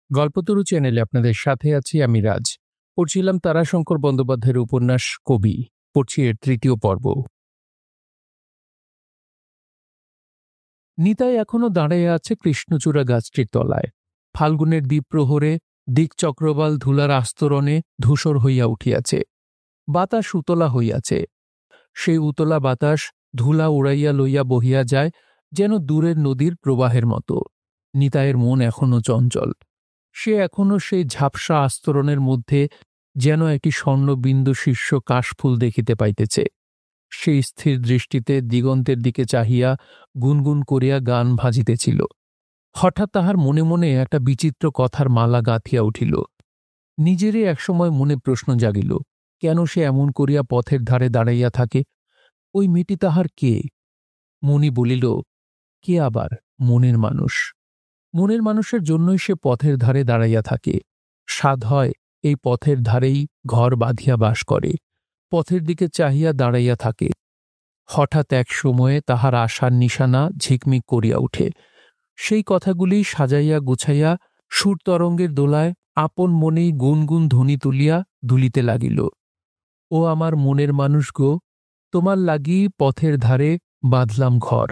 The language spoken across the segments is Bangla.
গল্পতরু চ্যানেলে আপনাদের সাথে আছি আমি রাজ। পড়ছিলাম তারাশঙ্কর বন্দ্যোপাধ্যায়ের উপন্যাস কবি। পড়ছি এর তৃতীয় পর্ব। নিতাই এখনো দাঁড়িয়ে আছে কৃষ্ণচূড়া গাছটির তলায়। ফাল্গুনের দ্বীপ্রহরে দিকচক্রবাল ধুলার আস্তরণে ধূসর হইয়া উঠিয়াছে। বাতাস উতলা হইয়াছে। সেই উতলা বাতাস ধুলা উড়াইয়া লইয়া বহিয়া যায় যেন দূরের নদীর প্রবাহের মতো। নিতাইয়ের মন এখনো চঞ্চল। সে এখনো সেই ঝাপসা আস্তরণের মধ্যে যেন একটি স্বর্ণবিন্দু শীর্ষ কাশফুল দেখিতে পাইতেছে। সেই স্থির দৃষ্টিতে দিগন্তের দিকে চাহিয়া গুনগুন করিয়া গান ভাজিতেছিল। হঠাৎ তাহার মনে মনে একটা বিচিত্র কথার মালা গাঁথিয়া উঠিল। নিজেরই একসময় মনে প্রশ্ন জাগিল, কেন সে এমন করিয়া পথের ধারে দাঁড়াইয়া থাকে? ওই মেয়েটি তাহার কে? মণি বলিল, কে আবার? মনের মানুষ। মনের মানুষের জন্যই সে পথের ধারে দাঁড়াইয়া থাকে। সাধ হয় এই পথের ধারেই ঘর বাঁধিয়া বাস করে, পথের দিকে চাহিয়া দাঁড়াইয়া থাকে। হঠাৎ এক সময়ে তাহার আশার নিশানা ঝিকমিক করিয়া উঠে। সেই কথাগুলি সাজাইয়া গুছাইয়া সুরতরঙ্গের দোলায় আপন মনেই গুনগুন ধ্বনি তুলিয়া দুলিতে লাগিল। ও আমার মনের মানুষ গো, তোমার লাগি পথের ধারে বাঁধলাম ঘর।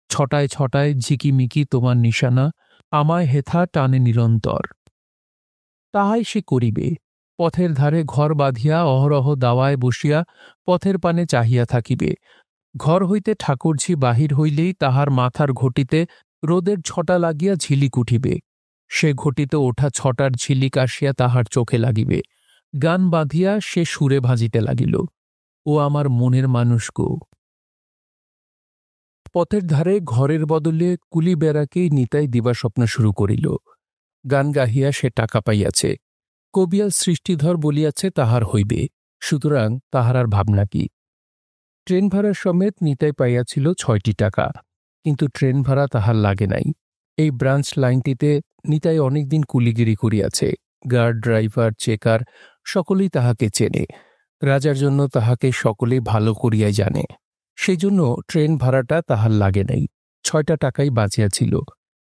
ছটায় ছটায় ঝিকিমিকি তোমার নিশানা, আমায় হেথা টানে নিরন্তর। তাহাই সে করিবে। পথের ধারে ঘর বাঁধিয়া অহরহ দাওয়ায় বসিয়া পথের পানে চাহিয়া থাকিবে। ঘর হইতে ঠাকুরঝি বাহির হইলেই তাহার মাথার ঘটিতে রোদের ছটা লাগিয়া ঝিলিক উঠিবে। সে ঘটিতে ওঠা ছটার ঝিলিক আসিয়া তাহার চোখে লাগিবে। গান বাঁধিয়া সে সুরে ভাজিতে লাগিল, ও আমার মনের মানুষ গো। পথের ধারে ঘরের বদলে কুলি বেড়াকেই নিতাই দিবাস্বপ্ন শুরু করিল। গান গাহিয়া সে টাকা পাইয়াছে। কবিয়াল সৃষ্টিধর বলিয়াছে তাহার হইবে, সুতরাং তাহার আর ভাবনা কি। ট্রেন ভাড়া সমেত নিতাই পাইয়াছিল ৬টি টাকা, কিন্তু ট্রেন ভাড়া তাহার লাগে নাই। এই ব্রাঞ্চ লাইনটিতে নিতাই অনেকদিন কুলিগিরি করিয়াছে। গার্ড, ড্রাইভার, চেকার সকলেই তাহাকে চেনে। রাজার জন্য তাহাকে সকলেই ভালো করিয়াই জানে। সেই জন্য ট্রেন ভাড়াটা তাহার লাগে নাই। ৬টা টাকাই বাঁচিয়াছিল।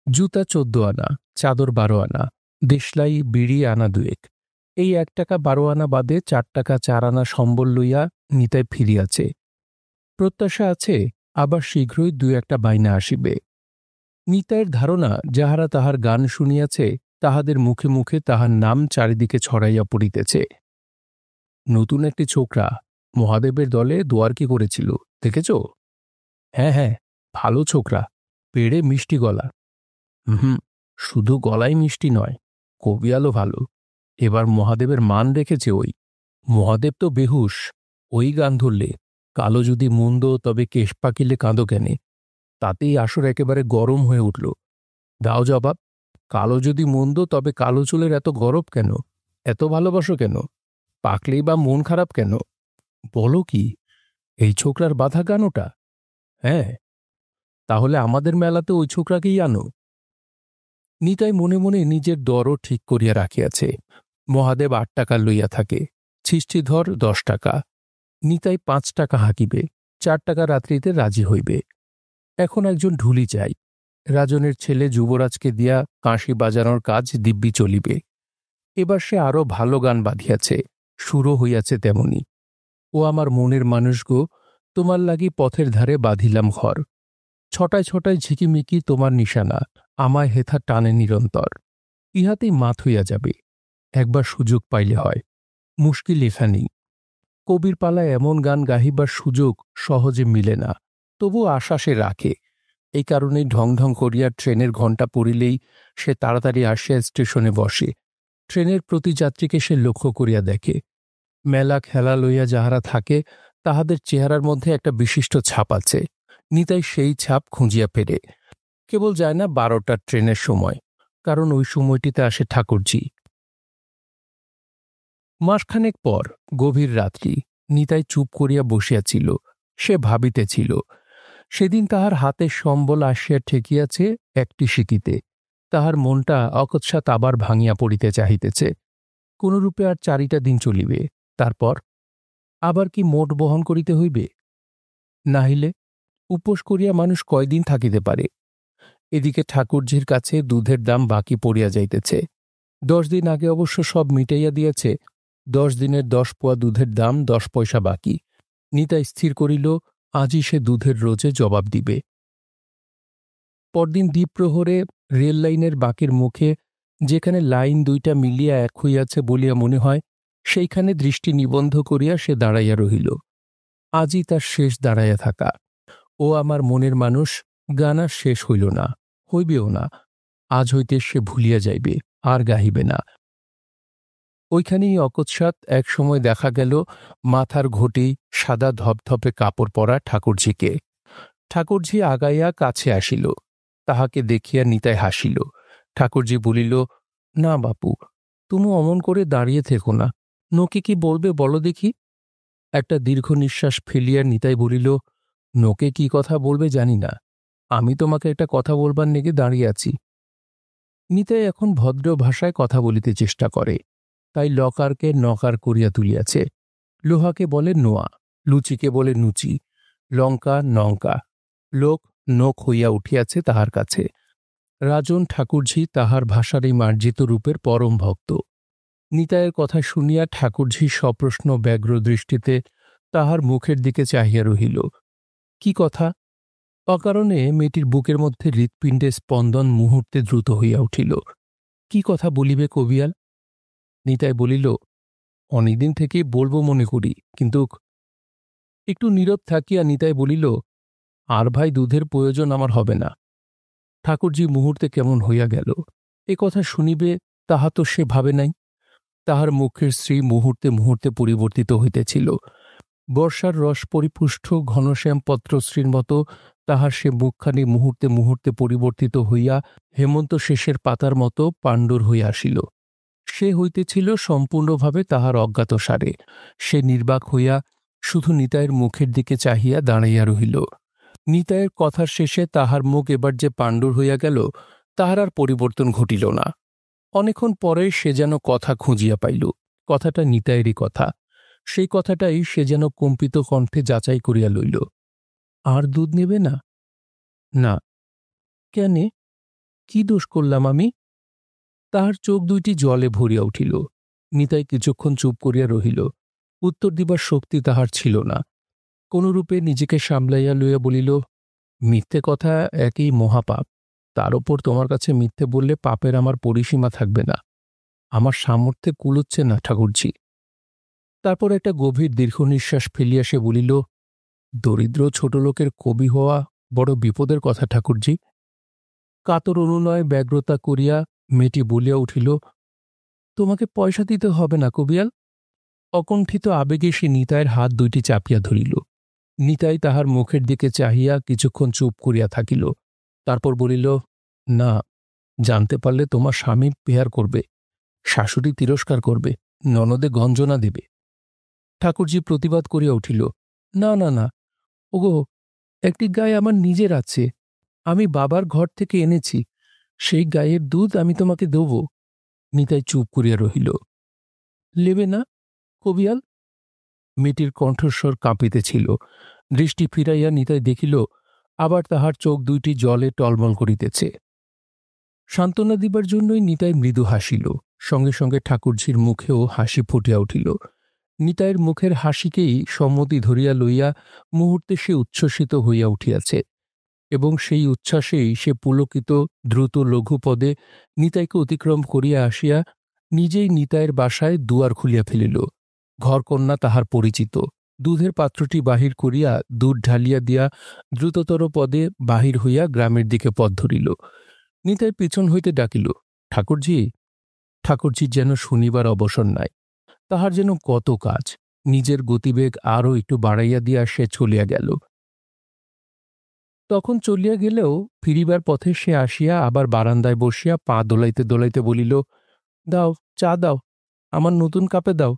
জুতা ১৪ আনা, চাদর ১২ আনা, দেশলাই বিড়ি আনা ২ এই ১ টাকা ১২ আনা বাদে ৪ টাকা ৪ আনা সম্বল লইয়া নিতাই ফিরিয়াছে। প্রত্যাশা আছে আবার শীঘ্রই ২-১টা বাইনা আসিবে। নিতাইয়ের ধারণা, যাহারা তাহার গান শুনিয়াছে তাহাদের মুখে মুখে তাহার নাম চারিদিকে ছড়াইয়া পড়িতেছে। নতুন একটি ছোকরা মহাদেবের দলে দোয়ারকি করেছিল, দেখেছ? হ্যাঁ হ্যাঁ, ভালো ছোকরা, পেড়ে মিষ্টি গলা। হুম, শুধু গলায় মিষ্টি নয়, কবিয়ালও ভালো। এবার মহাদেবের মান রেখেছে ওই। মহাদেব তো বেহুশ, ওই গান ধরলে। কালো যদি মন্দ তবে কেশ পাকিলে কাঁদো কেনে, তাতেই আসর একেবারে গরম হয়ে উঠল। দাও জবাব, কালো যদি মন্দ তবে কালো চুলের এত গরব কেন? এত ভালোবাসো কেন? পাকলেই বা মন খারাপ কেন? বলো কি, এই ছোকরার বাধা গান ওটা? হ্যাঁ, তাহলে আমাদের মেলাতে ওই ছোকরাকেই আনো। নিতাই মনে মনে নিজের দরও ঠিক করিয়া রাখিয়াছে। মহাদেব ৮ টাকা লইয়া থাকে, সৃষ্টিধর ১০ টাকা। নিতাই ৫ টাকা হাঁকিবে, ৪ টাকা রাত্রিতে রাজি হইবে। এখন একজন ঢুলি চাই। রাজনের ছেলে যুবরাজকে দিয়া কাঁসি বাজানোর কাজ দিব্যি চলিবে। এবার সে আরও ভালো গান বাঁধিয়াছে, সুরও হইয়াছে তেমনি। ও আমার মনের মানুষ গো, তোমার লাগি পথের ধারে বাঁধিলাম ঘর। ছটায় ছটায় ঝিকিমিকি তোমার নিশানা, আমায় হেথা টানে নিরন্তর। ইহাতেই মাত হইয়া যাবে, একবার সুযোগ পাইলে হয়। মুশকিল এখানেই। কবির পালায় এমন গান গাহিবার সুযোগ সহজে মিলে না, তবু আশা সে রাখে। এই কারণেই ঢং ঢং করিয়া ট্রেনের ঘণ্টা পড়িলেই সে তাড়াতাড়ি আসিয়া স্টেশনে বসে। ট্রেনের প্রতি যাত্রীকে সে লক্ষ্য করিয়া দেখে। মেলা খেলা লইয়া যাহারা থাকে তাহাদের চেহারার মধ্যে একটা বিশিষ্ট ছাপ আছে। নিতাই সেই ছাপ খুঁজিয়া ফেরে। কেবল যায় না ১২টার ট্রেনের সময়, কারণ ওই সময়টিতে আসে ঠাকুরজি। মাসখানেক পর গভীর রাত্রি। নিতাই চুপ করিয়া বসিয়াছিল। সে ভাবিতেছিল। সেদিন তাহার হাতের সম্বল আসিয়া ঠেকিয়াছে একটি সিকিতে। তাহার মনটা অকস্মাৎ আবার ভাঙিয়া পড়িতে চাহিতেছে। কোনরূপে আর ৪টা দিন চলিবে, তারপর আবার কি মোট বহন করিতে হইবে? নাহিলে উপোস করিয়া মানুষ কয়দিন থাকিতে পারে? এদিকে ঠাকুরঝির কাছে দুধের দাম বাকি পড়িয়া যাইতেছে। 10 দিন আগে অবশ্য সব মিটাইয়া দিয়েছে। 10 দিনের 10 পোয়া দুধের দাম 10 পয়সা বাকি। নিতাই স্থির করিল আজই সে দুধের রোজে জবাব দিবে। পরদিন দ্বীপ্রহরে রেল লাইনের বাঁকের মুখে, যেখানে লাইন দুইটা মিলিয়া এক হইয়াছে বলিয়া মনে হয়, সেইখানে দৃষ্টি নিবন্ধ করিয়া সে দাঁড়াইয়া রহিল। আজই তার শেষ দাঁড়াইয়া থাকা। ও আমার মনের মানুষ, গান আর শেষ হইল না, হইবেও না। আজ হইতে সে ভুলিয়া যাইবে, আর গাহিবে না। ওইখানেই অকস্মাৎ এক সময় দেখা গেল মাথার ঘটি সাদা ধপধপে কাপড় পরা ঠাকুরঝিকে। ঠাকুরঝি আগাইয়া কাছে আসিল। তাহাকে দেখিয়া নিতাই হাসিল। ঠাকুরঝি বলিল, না বাপু, তুমি অমন করে দাঁড়িয়ে থেকো না। নোকে কি বলবে বলো দেখি। একটা দীর্ঘ নিঃশ্বাস ফেলিয়া নিতাই বলিল, নোকে কি কথা বলবে জানি না, আমি তোমাকে একটা কথা বলবার নেগে দাঁড়িয়ে আছি। নিতাই এখন ভদ্র ভাষায় কথা বলিতে চেষ্টা করে, তাই লকারকে নকার করিয়া তুলিয়াছে। লোহাকে বলে নোয়া, লুচিকে বলে নুচি, লঙ্কা নঙ্কা। লোক নোক হইয়া উঠিয়াছে তাহার কাছে। রাজন ঠাকুরঝি তাহার ভাষার এই মার্জিত রূপের পরম ভক্ত। নিতাইয়ের কথা শুনিয়া ঠাকুরঝি সপ্রশ্ন ব্যগ্র দৃষ্টিতে তাহার মুখের দিকে চাহিয়া রহিল। কি কথা? অকারণে মেয়েটির বুকের মধ্যে হৃৎপিণ্ডের স্পন্দন মুহূর্তে দ্রুত হইয়া উঠিল। কি কথা বলিবে কবিয়াল? নিতাই বলিল, অনেকদিন থেকেই বলবো মনে করি, কিন্তু। একটু নীরব থাকিয়া নিতাই বলিল, আর ভাই দুধের প্রয়োজন আমার হবে না। ঠাকুরজি মুহূর্তে কেমন হইয়া গেল। এ কথা শুনিবে তাহা তো সে ভাবে নাই। তাহার মুখের শ্রী মুহূর্তে মুহূর্তে পরিবর্তিত হইতেছিল। বর্ষার রস পরিপুষ্ট ঘনশ্যাম পত্রশ্রীর মতো তাহার সে মুখখানি মুহূর্তে মুহূর্তে পরিবর্তিত হইয়া হেমন্ত শেষের পাতার মতো পাণ্ডুর হইয়া আসিল। সে হইতেছিল সম্পূর্ণভাবে তাহার অজ্ঞাতসারে। সে নির্বাক হইয়া শুধু নিতাইয়ের মুখের দিকে চাহিয়া দাঁড়াইয়া রহিল। নিতাইয়ের কথার শেষে তাহার মুখ এবার যে পাণ্ডুর হইয়া গেল, তাহার আর পরিবর্তন ঘটিল না। অনেকক্ষণ পরে সে যেন কথা খুঁজিয়া পাইল। কথাটা নিতাইয়েরই কথা। সেই কথাটাই সে যেন কম্পিত কণ্ঠে যাচাই করিয়া লইল। আর দুধ নেবে না? না। কেনে? কি দোষ করলাম আমি? তাহার চোখ দুইটি জলে ভরিয়া উঠিল। নিতাই কিছুক্ষণ চুপ করিয়া রহিল। উত্তর দিবার শক্তি তাহার ছিল না। কোনরূপে নিজেকে সামলাইয়া লইয়া বলিল, মিথ্যে কথা একই মহাপাপ। তার ওপর তোমার কাছে মিথ্যে বললে পাপের আমার পরিসীমা থাকবে না। আমার সামর্থ্যে কুলোচ্ছে না ঠাকুরজি। তারপর একটা গভীর দীর্ঘ নিঃশ্বাস ফেলিয়া সে বলিল, দরিদ্র ছোট লোকের কবি হওয়া বড় বিপদের কথা ঠাকুরজি। কাতর অনুনয় ব্যগ্রতা করিয়া মেয়েটি বলিয়া উঠিল, তোমাকে পয়সা দিতে হবে না কবিয়াল। অকণ্ঠিত আবেগে সে নিতাইয়ের হাত দুইটি চাপিয়া ধরিল। নিতাই তাহার মুখের দিকে চাহিয়া কিছুক্ষণ চুপ করিয়া থাকিল। তারপর বলিল, না, জানতে পারলে তোমার স্বামী পেয়ার করবে, শাশুড়ি তিরস্কার করবে, ননদে গঞ্জনা দেবে। ঠাকুরজি প্রতিবাদ করিয়া উঠিল, না না না, ওগো, একটি গায়ে আমার নিজের আছে, আমি বাবার ঘর থেকে এনেছি, সেই গায়ের দুধ আমি তোমাকে দেব। নিতাই চুপ করিয়া রহিল। লেবে না কবিয়াল? মেয়েটির কণ্ঠস্বর কাঁপিতেছিল। দৃষ্টি ফিরাইয়া নিতাই দেখিল আবার তাহার চোখ দুইটি জলে টলমল করিতেছে। সান্ত্বনা দিবার জন্যই নিতাই মৃদু হাসিল। সঙ্গে সঙ্গে ঠাকুরঝির মুখেও হাসি ফুটিয়া উঠিল। নিতাইয়ের মুখের হাসিকেই সম্মতি ধরিয়া লইয়া মুহূর্তে সে উচ্ছ্বসিত হইয়া উঠিয়াছে, এবং সেই উচ্ছ্বাসেই সে পুলকিত দ্রুত লঘুপদে নিতাইকে অতিক্রম করিয়া আসিয়া নিজেই নিতাইয়ের বাসায় দুয়ার খুলিয়া ফেলিল। ঘরকন্যা তাহার পরিচিত। দুধের পাত্রটি বাহির করিয়া দুধ ঢালিয়া দিয়া দ্রুততর পদে বাহির হইয়া গ্রামের দিকে পথ ধরিল। নিতাই পিছন হইতে ডাকিল, ঠাকুরজি। ঠাকুরজির যেন শুনিবার অবসর নাই। তাহার যেন কত কাজ। নিজের গতিবেগ আরও একটু বাড়াইয়া দিয়া সে চলিয়া গেল। তখন চলিয়া গেলেও ফিরিবার পথে সে আসিয়া আবার বারান্দায় বসিয়া পা দোলাইতে দোলাইতে বলিল, দাও, চা দাও, আমার নতুন কাপে দাও।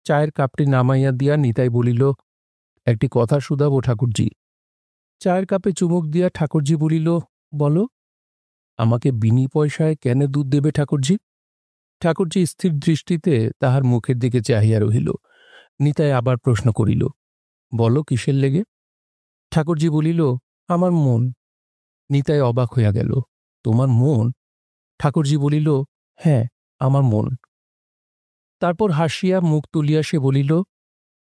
চায়ের কাপটি নামাইয়া দিয়া নিতাই বলিল, একটি কথা শুধাবো ঠাকুরজি। চায়ের কাপে চুমুক দিয়া ঠাকুরজি বলিল, বলো। আমাকে বিনি পয়সায় কেন দুধ দেবে ঠাকুরজি? ঠাকুরজি স্থির দৃষ্টিতে তাহার মুখের দিকে চাহিয়া রহিল। নিতাই আবার প্রশ্ন করিল, বলো কিসের লেগে? ঠাকুরজি বলিল, আমার মন। নিতাই অবাক হইয়া গেল। তোমার মন? ঠাকুরজি বলিল, হ্যাঁ, আমার মন। তারপর হাসিয়া মুখ তুলিয়া সে বলিল,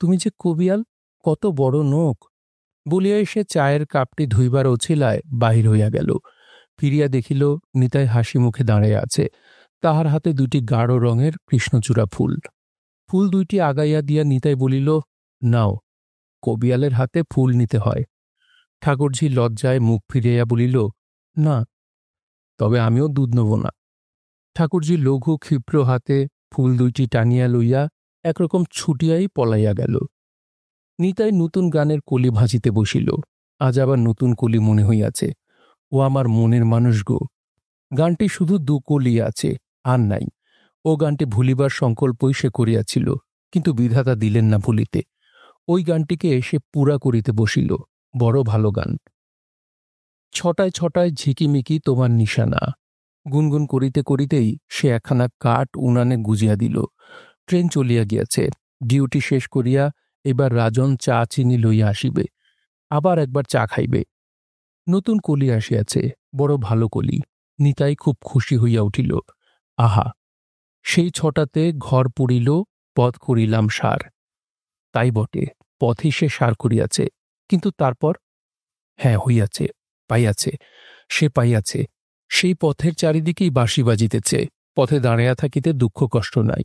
তুমি যে কবিয়াল, কত বড় নোক। বলিয়া সে চায়ের কাপটি ধুইবার ওছিলায় বাহির হইয়া গেল। ফিরিয়া দেখিল নিতাই হাসি মুখে দাঁড়াইয়া আছে। তাহার হাতে দুইটি গাঢ় রঙের কৃষ্ণচূড়া ফুল। ফুল দুইটি আগাইয়া দিয়া নিতাই বলিল, নাও, কবিয়ালের হাতে ফুল নিতে হয়। ঠাকুরঝি লজ্জায় মুখ ফিরাইয়া বলিল, না, তবে আমিও দুধ নেব না। ঠাকুরঝি লঘু ক্ষিপ্র হাতে ফুল দুইটি টানিয়া লইয়া একরকম ছুটিয়াই পলাইয়া গেল। নিতাই নতুন গানের কলি ভাজিতে বসিল। আজ আবার নতুন কলি মনে হইয়াছে। ও আমার মনের মানুষ গো। গানটি শুধু দু কলি আছে, আর নাই। ও গানটি ভুলিবার সংকল্পই সে করিয়াছিল, কিন্তু বিধাতা দিলেন না ভুলিতে। ওই গানটিকে সে পুরা করিতে বসিল। বড় ভালো গান। ছটায় ছটায় ঝিকিমিকি তোমার নিশানা। গুনগুন করিতে করিতেই সে একখানা কাঠ উনানে গুজিয়া দিল। ট্রেন চলিয়া গিয়াছে। ডিউটি শেষ করিয়া এবার রাজন চা চিনি লইয়া আসিবে। আবার একবার চা খাইবে। নতুন কলি আসিয়াছে, বড় ভালো কলি। নিতাই খুব খুশি হইয়া উঠিল। আহা, সেই ছটাতে ঘর পুড়িল, পথ করিলাম সার। তাই বটে, পথই সে সার করিয়াছে। কিন্তু তারপর? হ্যাঁ, হইয়াছে, পাইয়াছে, সে পাইয়াছে। সেই পথের চারিদিকেই বাঁশি বাজিতেছে। পথে দাঁড়াইয়া থাকিতে দুঃখ কষ্ট নাই।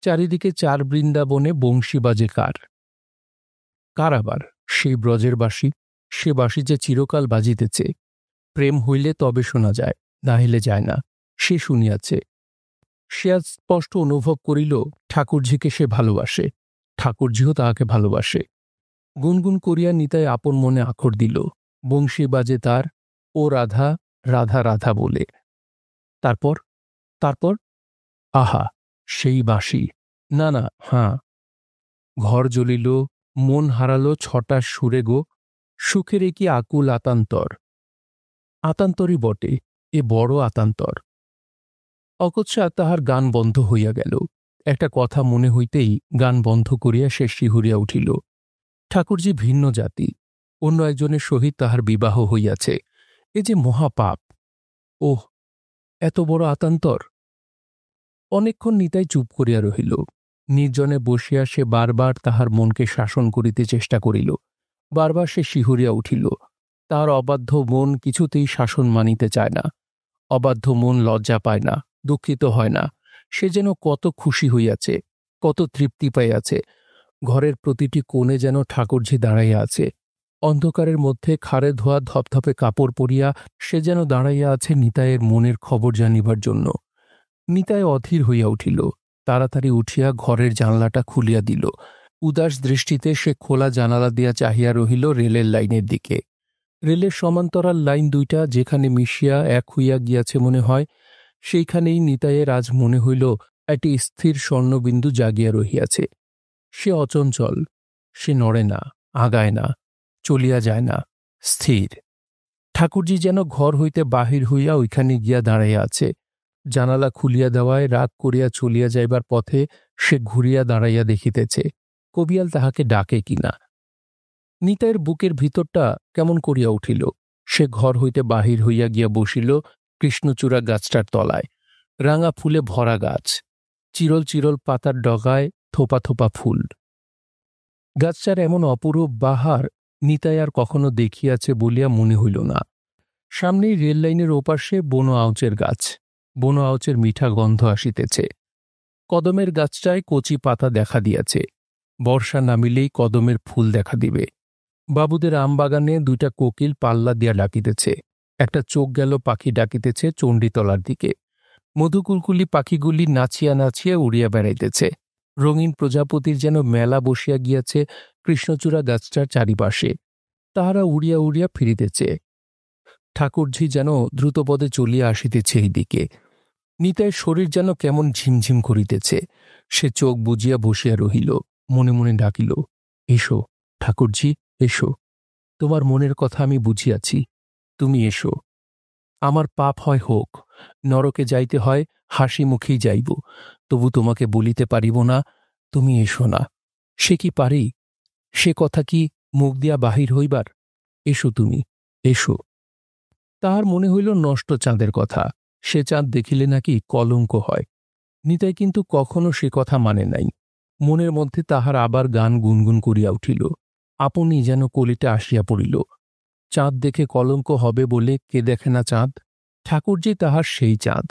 চারিদিকে চার বৃন্দাবনে বংশী বাজে কার? কার আবার? সেই ব্রজের বাঁশি। সে বাঁশি যে চিরকাল বাজিতেছে। প্রেম হইলে তবে শোনা যায়, না হইলে যায় না। সে শুনিয়াছে। সে আজ স্পষ্ট অনুভব করিল ঠাকুরঝিকে সে ভালোবাসে। ঠাকুরঝিও তাহাকে ভালোবাসে। গুনগুন করিয়া নিতাই আপন মনে আখর দিল। বংশী বাজে তার, ও রাধা, রাধা রাধা বলে। তারপর? তারপর? আহা, সেই বাঁশি। না না, হাঁ। ঘর জ্বলিল, মন হারালো ছটার সুরে গো। সুখের এ কি আকুল আতান্তর। আতান্তরই বটে, এ বড় আতান্তর। অকস্মাৎ তাহার গান বন্ধ হইয়া গেল। একটা কথা মনে হইতেই গান বন্ধ করিয়া সে শিহুরিয়া উঠিল। ঠাকুরজি ভিন্ন জাতি। অন্য একজনের সহিত তাহার বিবাহ হইয়াছে। এ যে মহাপাপ। ওহ, এত বড় আতান্তর। অনেকক্ষণ নিতাই চুপ করিয়া রহিল। নির্জনে বসিয়া সে বারবার তাহার মনকে শাসন করিতে চেষ্টা করিল। বারবার সে শিহুরিয়া উঠিল। তাহার অবাধ্য মন কিছুতেই শাসন মানিতে চায় না। অবাধ্য মন লজ্জা পায় না, দুঃখিত হয় না। সে যেন কত খুশি হইয়াছে, কত তৃপ্তি পাইয়াছে। ঘরের প্রতিটি কোণে যেন ঠাকুরঝি দাঁড়াইয়া আছে। অন্ধকারের মধ্যে খাড়ে ধোয়া ধপধপে কাপড় পরিয়া সে যেন দাঁড়াইয়া আছে নিতাইয়ের মনের খবর জানিবার জন্য। নিতাই অধীর হইয়া উঠিল। তাড়াতাড়ি উঠিয়া ঘরের জানলাটা খুলিয়া দিল। উদাস দৃষ্টিতে সে খোলা জানালা দিয়া চাহিয়া রহিল রেলের লাইনের দিকে। রেলের সমান্তরাল লাইন দুইটা যেখানে মিশিয়া এক হইয়া গিয়াছে মনে হয়, সেইখানেই নিতাইয়ের আজ মনে হইল একটি স্থির স্বর্ণবিন্দু জাগিয়া রহিয়াছে। সে অচঞ্চল। সে নড়ে না, আগায় না, চলিয়া যায় না, স্থির। ঠাকুরজি যেন ঘর হইতে বাহির হইয়া ওইখানে গিয়া দাঁড়াইয়া আছে। জানালা খুলিয়া দেওয়ায় রাগ করিয়া চলিয়া যাইবার পথে সে ঘুরিয়া দাঁড়াইয়া দেখিতেছে কবিয়াল তাহাকে ডাকে কিনা। নিতাইয়ের বুকের ভিতরটা কেমন করিয়া উঠিল। সে ঘর হইতে বাহির হইয়া গিয়া বসিল কৃষ্ণচূড়া গাছটার তলায়। রাঙা ফুলে ভরা গাছ, চিরল চিরল পাতার ডগায় থোপা থোপা ফুল। গাছটার এমন অপরূপ বাহার নিতাই আর কখনো দেখিয়াছে বলিয়া মনে হইল না। সামনেই রেললাইনের ওপাশে বনো আউচের গাছ। বনো আউচের মিঠা গন্ধ আসিতেছে। কদমের গাছটায় কচি পাতা দেখা দিয়াছে। বর্ষা নামিলেই কদমের ফুল দেখা দিবে। বাবুদের আমবাগানে দুইটা কোকিল পাল্লা দিয়া ডাকিতেছে। একটা চোখ গেল পাখি ডাকিতেছে চণ্ডীতলার দিকে। মধুকুলকুলি পাখিগুলি নাচিয়া নাচিয়া উড়িয়া বেড়াইতেছে। রঙিন প্রজাপতির যেন মেলা বসিয়া গিয়াছে কৃষ্ণচূড়া গাছটার চারিপাশে। তাহারা উড়িয়া উড়িয়া ফিরিতেছে। ঠাকুরঝি যেন দ্রুতপদে চলিয়া আসিতেছে এই দিকে। নিতাইয়ের শরীর যেন কেমন ঝিমঝিম করিতেছে। সে চোখ বুজিয়া বসিয়া রহিল। মনে মনে ডাকিল, এসো ঠাকুরঝি, এসো। তোমার মনের কথা আমি বুঝিয়াছি। তুমি এসো। আমার পাপ হয় হোক, নরকে যাইতে হয় হাসি মুখেই যাইব, তবু তোমাকে বলিতে পারিব না তুমি এসো না। সে কি পারি? সে কথা কি মুখ দিয়া বাহির হইবার? এসো তুমি, এসো। তাহার মনে হইল নষ্ট চাঁদের কথা। সে চাঁদ দেখিলে নাকি কলঙ্ক হয়। নিতাই কিন্তু কখনো সে কথা মানে নাই। মনের মধ্যে তাহার আবার গান গুনগুন করিয়া উঠিল। আপনি যেন কলিটা আসিয়া পড়িল। চাঁদ দেখে কলঙ্ক হবে বলে কে দেখে না চাঁদ? ঠাকুরজি তাহার সেই চাঁদ।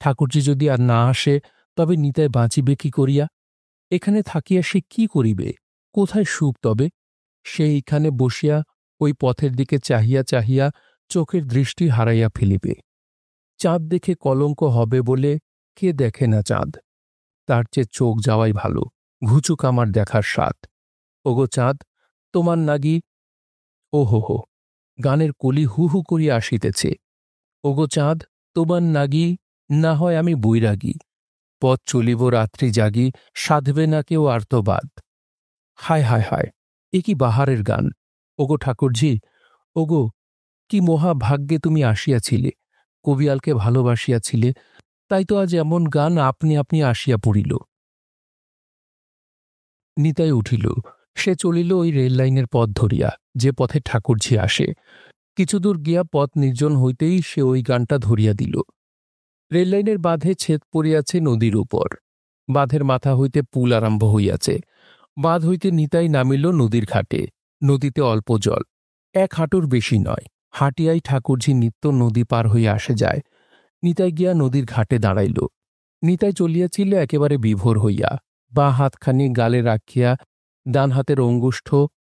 ঠাকুরজি যদি আর না আসে তবে নিতাই বাঁচিবে কি করিয়া? এখানে থাকিয়া সে কি করিবে? কোথায় সুখ তবে? সে এইখানে বসিয়া ওই পথের দিকে চাহিয়া চাহিয়া চোখের দৃষ্টি হারাইয়া ফেলিবে। চাঁদ দেখে কলঙ্ক হবে বলে কে দেখে না চাঁদ? তার চেয়ে চোখ যাওয়াই ভালো। ঘুচুক আমার দেখার স্বাদ। ওগো চাঁদ, তোমার নাগি ওহো হো, গানের কলি হু হু করিয়া আসিতেছে। ওগো চাঁদ, তোমার নাগি, না হয় আমি বৈরাগী। পথ চলিব রাত্রি জাগি, সাধবে না কেউ আর্তবাদ। হায় হায় হায়, এ কি বাহারের গান! ওগো ঠাকুরজি, ওগো, কি মহাভাগ্যে তুমি আসিয়াছিলে, কবিয়ালকে ভালোবাসিয়াছিলে, তাই তো আজ এমন গান আপনি আপনি আসিয়া পড়িল। নিতাই উঠিল। সে চলিল ওই রেললাইনের পথ ধরিয়া, যে পথে ঠাকুরঝি আসে। কিছুদূর গিয়া পথ নির্জন হইতেই সে ওই গানটা ধরিয়া দিল। রেললাইনের বাঁধে ছেদ পড়িয়াছে নদীর উপর। বাঁধের মাথা হইতে পুল আরম্ভ হইয়াছে। বাঁধ হইতে নিতাই নামিল নদীর ঘাটে। নদীতে অল্প জল, 1 হাঁটুর বেশি নয়। হাঁটিয়াই ঠাকুরঝি নিত্য নদী পার হইয়া আসে যায়। নিতাই গিয়া নদীর ঘাটে দাঁড়াইল। নিতাই চলিয়াছিল একেবারে বিভোর হইয়া। বাঁ হাতখানি গালে রাখিয়া ডান হাতের অঙ্গুষ্ঠ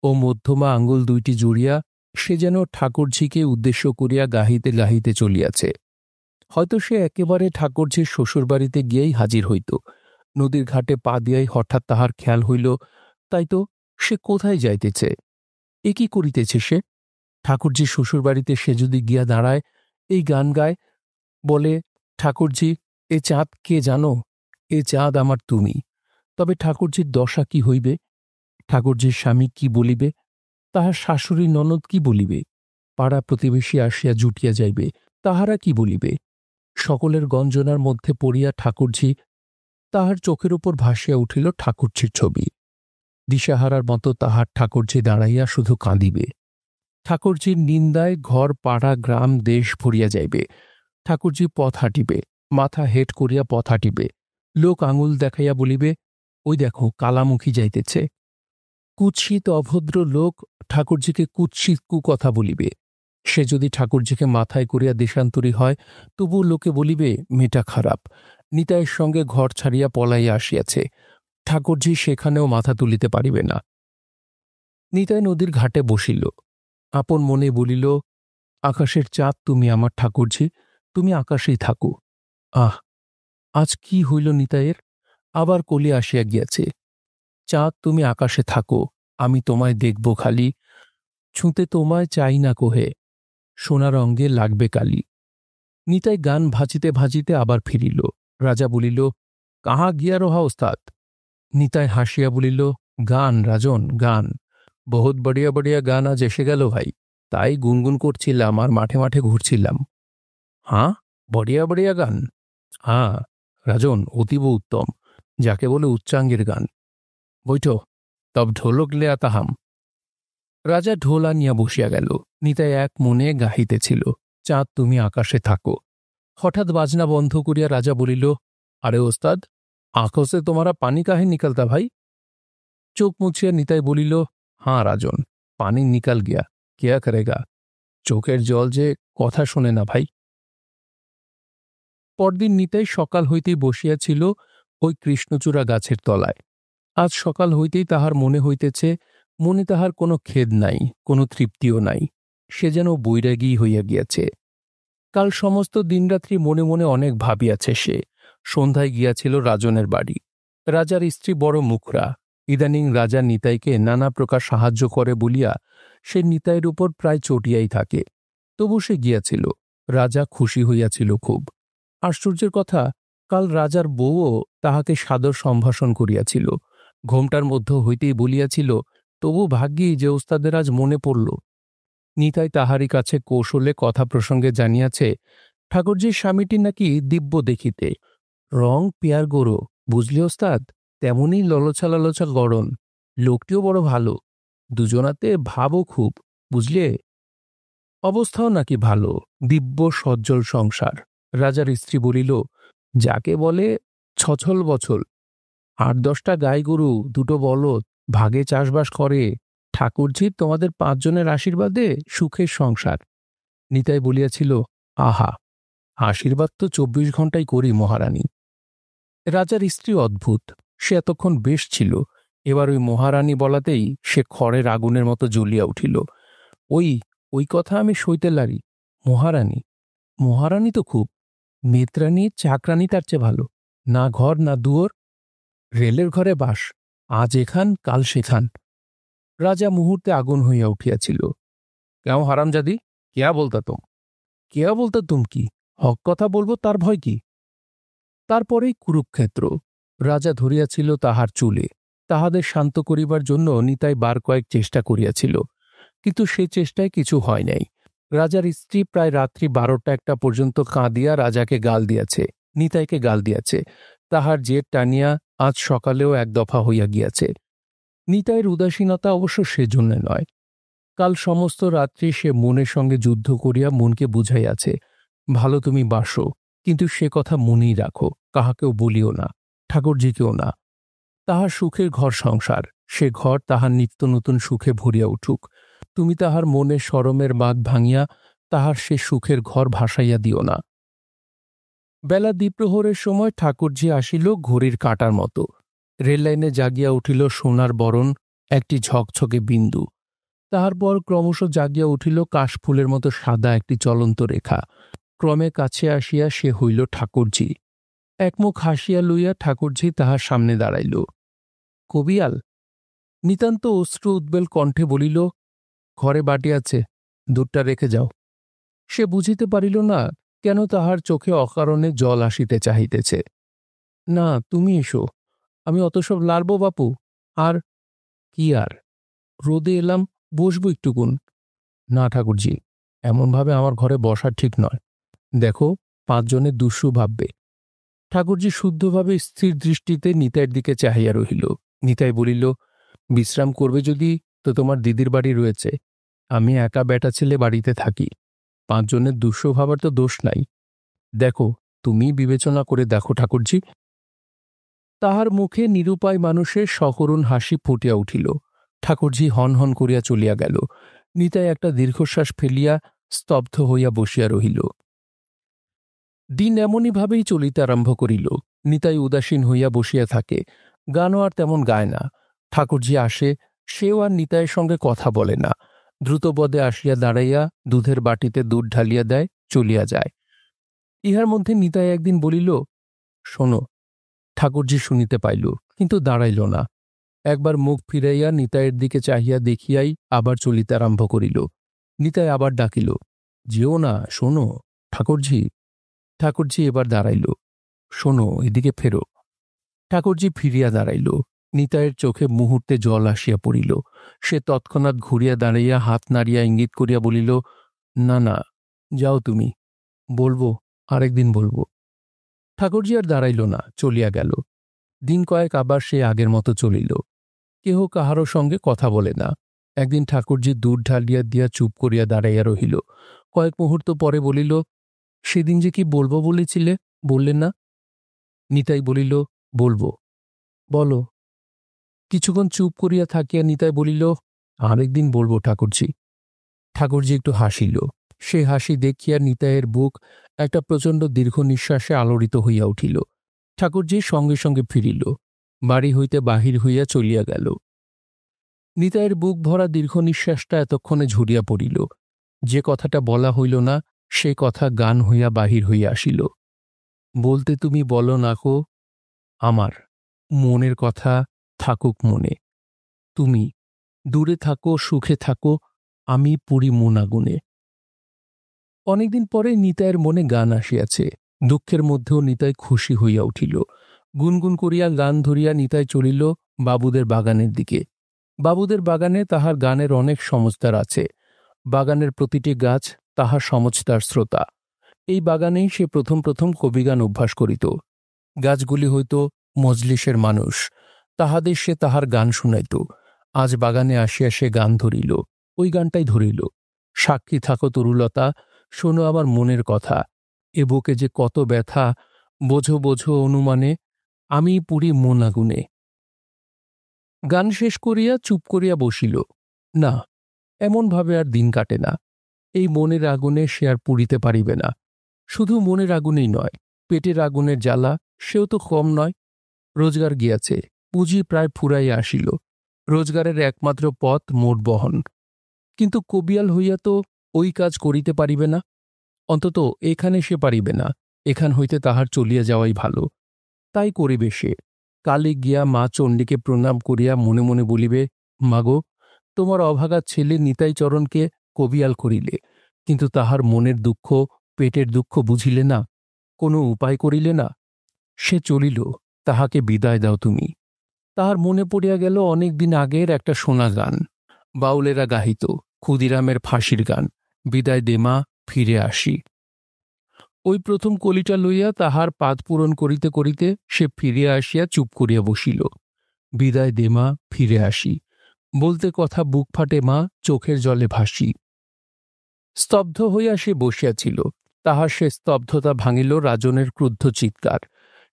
ও মধ্যমা আঙ্গুল 2টি জুড়িয়া সে যেন ঠাকুরঝিকে উদ্দেশ্য করিয়া গাহিতে গাহিতে চলিয়াছে। হয়তো সে একেবারে ঠাকুরঝির শ্বশুরবাড়িতে গিয়েই হাজির হইত। নদীর ঘাটে পা দিয়াই হঠাৎ তাহার খেয়াল হইল, তাই তো, সে কোথায় যাইতেছে? এ কি করিতেছে সে? ঠাকুরজির শ্বশুরবাড়িতে সে যদি গিয়া দাঁড়ায়, এই গান গায়, বলে, ঠাকুরজি, এ চাঁদ কে জানো? এ চাঁদ আমার তুমি। তবে ঠাকুরজির দশা কি হইবে? ঠাকুরজির স্বামী কি বলিবে? তাহার শাশুড়ি ননদ কি বলিবে? পাড়া প্রতিবেশী আসিয়া জুটিয়া যাইবে, তাহারা কি বলিবে? সকলের গঞ্জনার মধ্যে পড়িয়া ঠাকুরঝি, তাহার চোখের উপর ভাসিয়া উঠিল ঠাকুরঝির ছবি। দিশাহারার মতো তাহার ঠাকুরঝি দাঁড়াইয়া শুধু কাঁদিবে। ঠাকুরঝির নিন্দায় ঘর পাড়া গ্রাম দেশ ভরিয়া যাইবে। ঠাকুরঝি পথ হাঁটিবে, মাথা হেট করিয়া পথ হাঁটিবে। লোক আঙুল দেখাইয়া বলিবে, ওই দেখো কালামুখী যাইতেছে। কুৎসিত অভদ্র লোক ঠাকুরজিকে কুৎসিত কুকথা বলিবে। সে যদি ঠাকুরজিকে মাথায় করিয়া দেশান্তরী হয়, তবু লোকে বলিবে মেয়েটা খারাপ, নিতাইয়ের সঙ্গে ঘর ছাড়িয়া পলাইয়া আসিয়াছে। ঠাকুরঝি সেখানেও মাথা তুলিতে পারিবে না। নিতাই নদীর ঘাটে বসিল, আপন মনে বলিল, আকাশের চাঁদ তুমি আমার ঠাকুরঝি, তুমি আকাশেই থাকো। আহ, আজ কি হইল নিতাইয়ের? আবার কলি আসিয়া গিয়াছে। চাঁদ তুমি আকাশে থাকো, আমি তোমায় দেখব খালি, ছুঁতে তোমায় চাই না কোহে, সোনার অঙ্গে লাগবে কালি। নিতাই গান ভাজিতে ভাজিতে আবার ফিরিল। রাজা বলিল, কাহা গিয়া রহা ওস্তাদ? নিতাই হাসিয়া বলিল, গান রাজন, গান। বহুত বড়িয়া বড়িয়া গান আজ এসে গেল ভাই, তাই গুনগুন করছিলাম আর মাঠে মাঠে ঘুরছিলাম। হাঁ, বড়িয়া বড়িয়া গান? হ্যাঁ রাজন, অতীব উত্তম, যাকে বলে উচ্চাঙ্গের গান। বৈঠো, তব ঢোলক লে আতাহাম। রাজা ঢোল আনিয়া বসিয়া গেল। নিতাই এক মনে গাহিতেছিল, চাঁদ তুমি আকাশে থাকো। হঠাৎ বাজনা বন্ধ করিয়া রাজা বলিল, আরে ওস্তাদ, আঁখো সে তোমারা পানি কাহে নিকালতা ভাই? চোখ মুছিয়া নিতাই বলিল, হাঁ রাজন, পানি নিকাল গিয়া, কেয়া করেগা। চোখের জল যে কথা শোনে না ভাই। পরদিন নিতাই সকাল হইতেই বসিয়াছিল ওই কৃষ্ণচূড়া গাছের তলায়। আজ সকাল হইতেই তাহার মনে হইতেছে, মনে তাহার কোনো খেদ নাই, কোনো তৃপ্তিও নাই। সে যেন বৈরাগী হইয়া গিয়াছে। কাল সমস্ত দিনরাত্রি মনে মনে অনেক ভাবিয়াছে সে। সন্ধ্যায় গিয়াছিল রাজনের বাড়ি। রাজার স্ত্রী বড় মুখরা। ইদানিং রাজা নিতাইকে নানা প্রকার সাহায্য করে বলিয়া সে নিতাইয়ের উপর প্রায় চটিয়াই থাকে। তবু সে গিয়াছিল। রাজা খুশি হইয়াছিল খুব। আশ্চর্যের কথা, কাল রাজার বউও তাহাকে সাদর সম্ভাষণ করিয়াছিল। ঘোমটার মধ্য হইতেই বলিয়াছিল, তবু ভাগ্যি যে ওস্তাদের আজ মনে পড়ল। নিতাই তাহারই কাছে কৌশলে কথা প্রসঙ্গে জানিয়াছে, ঠাকুরজির স্বামীটি নাকি দিব্য দেখিতে, রং পেয়ার গোরো, বুঝলি ওস্তাদ, তেমনই ললচা ললচা গড়ন, লোকটিও বড় ভালো, দুজনাতে ভাবও খুব, বুঝলে? অবস্থাও নাকি ভালো, দিব্য সজ্জল সংসার। রাজার স্ত্রী বলিল, যাকে বলে ছছল বছল, ৮-১০টা গাই গরু, ২টো বলদ, ভাগে চাষবাস করে। ঠাকুরজি তোমাদের ৫ জনের আশীর্বাদে সুখের সংসার। নিতাই বলিয়াছিল, আহা, আশীর্বাদ তো ২৪ ঘণ্টাই করি মহারানী। রাজার স্ত্রী অদ্ভুত, সে এতক্ষণ বেশ ছিল, এবার ওই মহারানী বলাতেই সে খড়ের আগুনের মতো জ্বলিয়া উঠিল। ওই ওই কথা আমি সইতে লারি। মহারানী, মহারানী তো খুব, মেতরানী চাকরানী তার চেয়ে ভালো। না ঘর না দুয়ার, রেলের ঘরে বাস, আজ এখান কাল সেখান। রাজা মুহূর্তে আগুন হইয়া উঠিয়াছিল। কেউ হারামজাদি, কেয়া বলতা তুম, কেয়া বলতা তুম কি, হক কথা বলবো তার ভয় কি? তারপরেই কুরুক্ষেত্র। রাজা ধরিয়াছিল তাহার চুলে। তাহাদের শান্ত করিবার জন্য নিতাই বার কয়েক চেষ্টা করিয়াছিল, কিন্তু সে চেষ্টায় কিছু হয় নাই। রাজার স্ত্রী প্রায় রাত্রি ১২টা-১টা পর্যন্ত কাঁদিয়া রাজাকে গাল দিয়াছে, নিতাইকে গাল দিয়াছে। তাহার জেদ টানিয়া আজ সকালেও এক দফা হইয়া গিয়াছে। নিতাইয়ের উদাসীনতা অবশ্য সেজন্য নয়। কাল সমস্ত রাত্রি সে মনের সঙ্গে যুদ্ধ করিয়া মনকে বুঝাইয়াছে, ভালো তুমি বাসো, কিন্তু সে কথা মনেই রাখো, কাহাকেও বলিও না, ঠাকুরজিকেও না। তাহার সুখের ঘর সংসার, সে ঘর তাহার নিত্য নতুন সুখে ভরিয়া উঠুক। তুমি তাহার মনের শরমের বাঁধ ভাঙিয়া তাহার সে সুখের ঘর ভাসাইয়া দিও না। বেলা দ্বিপ্রহরের সময় ঠাকুরজি আসিল ঘড়ির কাঁটার মতো। রেললাইনে জাগিয়া উঠিল সোনার বরণ একটি ঝকঝকে বিন্দু। তাহার পর ক্রমশ জাগিয়া উঠিল কাশফুলের মতো সাদা একটি চলন্ত রেখা। ক্রমে কাছে আসিয়া সে হইল ঠাকুরজি। একমুখ হাসিয়া লইয়া ঠাকুরজি তাহার সামনে দাঁড়াইল। কবিয়াল, নিতান্ত অশ্রু উদ্বেল কণ্ঠে বলিল, ঘরে বাটি আছে, দুধটা রেখে যাও। সে বুঝিতে পারিল না কেন তাহার চোখে অকারণে জল আসিতে চাহিতেছে। না, তুমি এসো, আমি অত সব লাড়ব বাপু। আর কি আর, রোদে এলাম, বসবো একটুকুন। না ঠাকুরজি, এমনভাবে আমার ঘরে বসা ঠিক নয়। দেখো, ৫ জনের দুঃসু ভাববে। ঠাকুরজি শুদ্ধভাবে স্থির দৃষ্টিতে নিতাইয়ের দিকে চাহিয়া রহিল। নিতাই বলিল, বিশ্রাম করবে যদি তো তোমার দিদির বাড়ি রয়েছে, আমি একা বেটা ছেলে বাড়িতে থাকি। ৫ জনের দুঃসু ভাবার তো দোষ নাই। দেখো, তুমি বিবেচনা করে দেখো ঠাকুরজি। তাহার মুখে নিরুপায় মানুষের সকরুণ হাসি ফুটিয়া উঠিল। ঠাকুরজি হন হন করিয়া চলিয়া গেল। নিতাই একটা দীর্ঘশ্বাস ফেলিয়া স্তব্ধ হইয়া বসিয়া রহিল। দিন এমনইভাবেই চলিতে আরম্ভ করিল। নিতাই উদাসীন হইয়া বসিয়া থাকে, গানও আর তেমন গায় না। ঠাকুরজি আসে, সেও আর নিতাইয়ের সঙ্গে কথা বলে না। দ্রুতপদে আসিয়া দাঁড়াইয়া দুধের বাটিতে দুধ ঢালিয়া দেয়, চলিয়া যায়। ইহার মধ্যে নিতাই একদিন বলিল, শোনো। ঠাকুরজি শুনিতে পাইল, কিন্তু দাঁড়াইল না। একবার মুখ ফিরাইয়া নিতাইয়ের দিকে চাহিয়া দেখিয়াই আবার চলিতে আরম্ভ করিল। নিতাই আবার ডাকিল, যেও না, শোনো ঠাকুরজি। ঠাকুরজি এবার দাঁড়াইল। শোনো, এদিকে ফেরো। ঠাকুরজি ফিরিয়া দাঁড়াইল। নিতাইয়ের চোখে মুহূর্তে জল আসিয়া পড়িল। সে তৎক্ষণাৎ ঘুরিয়া দাঁড়াইয়া হাত নাড়িয়া ইঙ্গিত করিয়া বলিল, না না, যাও তুমি, বলবো, আরেকদিন বলবো। ঠাকুরজি আর দাঁড়াইল না, চলিয়া গেল। দিন কয়েক আবার সে আগের মতো চলিল। কেহ কাহারও সঙ্গে কথা বলে না। একদিন ঠাকুরজি দুধ ঢালিয়া দিয়া চুপ করিয়া দাঁড়াইয়া রহিল। কয়েক মুহূর্ত পরে বলিল, সেদিন যে কি বলবো বলেছিলে, বললেন না? নিতাই বলিল, বলবো। বলো। কিছুক্ষণ চুপ করিয়া থাকিয়া নিতাই বলিল, আরেকদিন বলবো ঠাকুরজি। ঠাকুরজি একটু হাসিল। সে হাসি দেখিয়া নিতাইয়ের বুক একটা প্রচণ্ড দীর্ঘ নিঃশ্বাসে আলোড়িত হইয়া উঠিল। ঠাকুরজি সঙ্গে সঙ্গে ফিরিল, বাড়ি হইতে বাহির হইয়া চলিয়া গেল। নিতাইয়ের বুক ভরা দীর্ঘ নিঃশ্বাসটা এতক্ষণে ঝরিয়া পড়িল। যে কথাটা বলা হইল না, সে কথা গান হইয়া বাহির হইয়া আসিল। বলতে তুমি বলো না কো, আমার মনের কথা থাকুক মনে। তুমি দূরে থাকো, সুখে থাকো, আমি পুরি মন আগুনে। অনেকদিন পরে নিতাইয়ের মনে গান আসিয়াছে। দুঃখের মধ্যেও নিতাই খুশি হইয়া উঠিল। গুনগুন করিয়া গান ধরিয়া নিতাই চলিল বাবুদের বাগানের দিকে। বাবুদের বাগানে তাহার গানের অনেক সমজদার আছে। বাগানের প্রতিটি গাছ তাহার সমজদার শ্রোতা। এই বাগানেই সে প্রথম প্রথম কবিগান অভ্যাস করিত। গাছগুলি হইত মজলিসের মানুষ, তাহাদের সে তাহার গান শুনাইত। আজ বাগানে আসিয়া সে গান ধরিল, ওই গানটাই ধরিল, সাক্ষী থাকো তরুলতা, শোনো আমার মনের কথা, এ বুকে যে কত ব্যথা, বোঝো বোঝো অনুমানে, আমি পুরি মন আগুনে। গান শেষ করিয়া চুপ করিয়া বসিল। না, এমনভাবে আর দিন কাটে না। এই মনের আগুনে সে আর পুড়িতে পারিবে না। শুধু মনের আগুনেই নয়, পেটের আগুনের জ্বালা সেও তো কম নয়। রোজগার গিয়াছে, পুঁজি প্রায় ফুরাইয়া আসিল। রোজগারের একমাত্র পথ মোট বহন। কিন্তু কবিয়াল হইয়া তো ওই কাজ করিতে পারিবে না। অন্তত এখানে সে পারিবে না। এখান হইতে তাহার চলিয়া যাওয়াই ভালো। তাই করিবে সে। কালে গিয়া মা চণ্ডীকে প্রণাম করিয়া মনে মনে বলিবে, মাগো, তোমার অভাগা ছেলে নিতাইচরণকে কবিয়াল করিলে, কিন্তু তাহার মনের দুঃখ, পেটের দুঃখ বুঝিলে না, কোনো উপায় করিলে না। সে চলিল, তাহাকে বিদায় দাও তুমি। তাহার মনে পড়িয়া গেল অনেক দিন আগের একটা শোনা গান, বাউলেরা গাহিত, ক্ষুদিরামের ফাঁসির গান, বিদায় দে মা, ফিরে আসি। ওই প্রথম কলিটা লইয়া তাহার পাদ পূরণ করিতে করিতে সে ফিরিয়া আসিয়া চুপ করিয়া বসিল। বিদায় দে মা, ফিরে আসি। বলতে কথা বুক ফাটে মা, চোখের জলে ভাসি। স্তব্ধ হইয়া সে বসিয়াছিল। তাহার সে স্তব্ধতা ভাঙিল রাজনের ক্রুদ্ধ চিৎকার।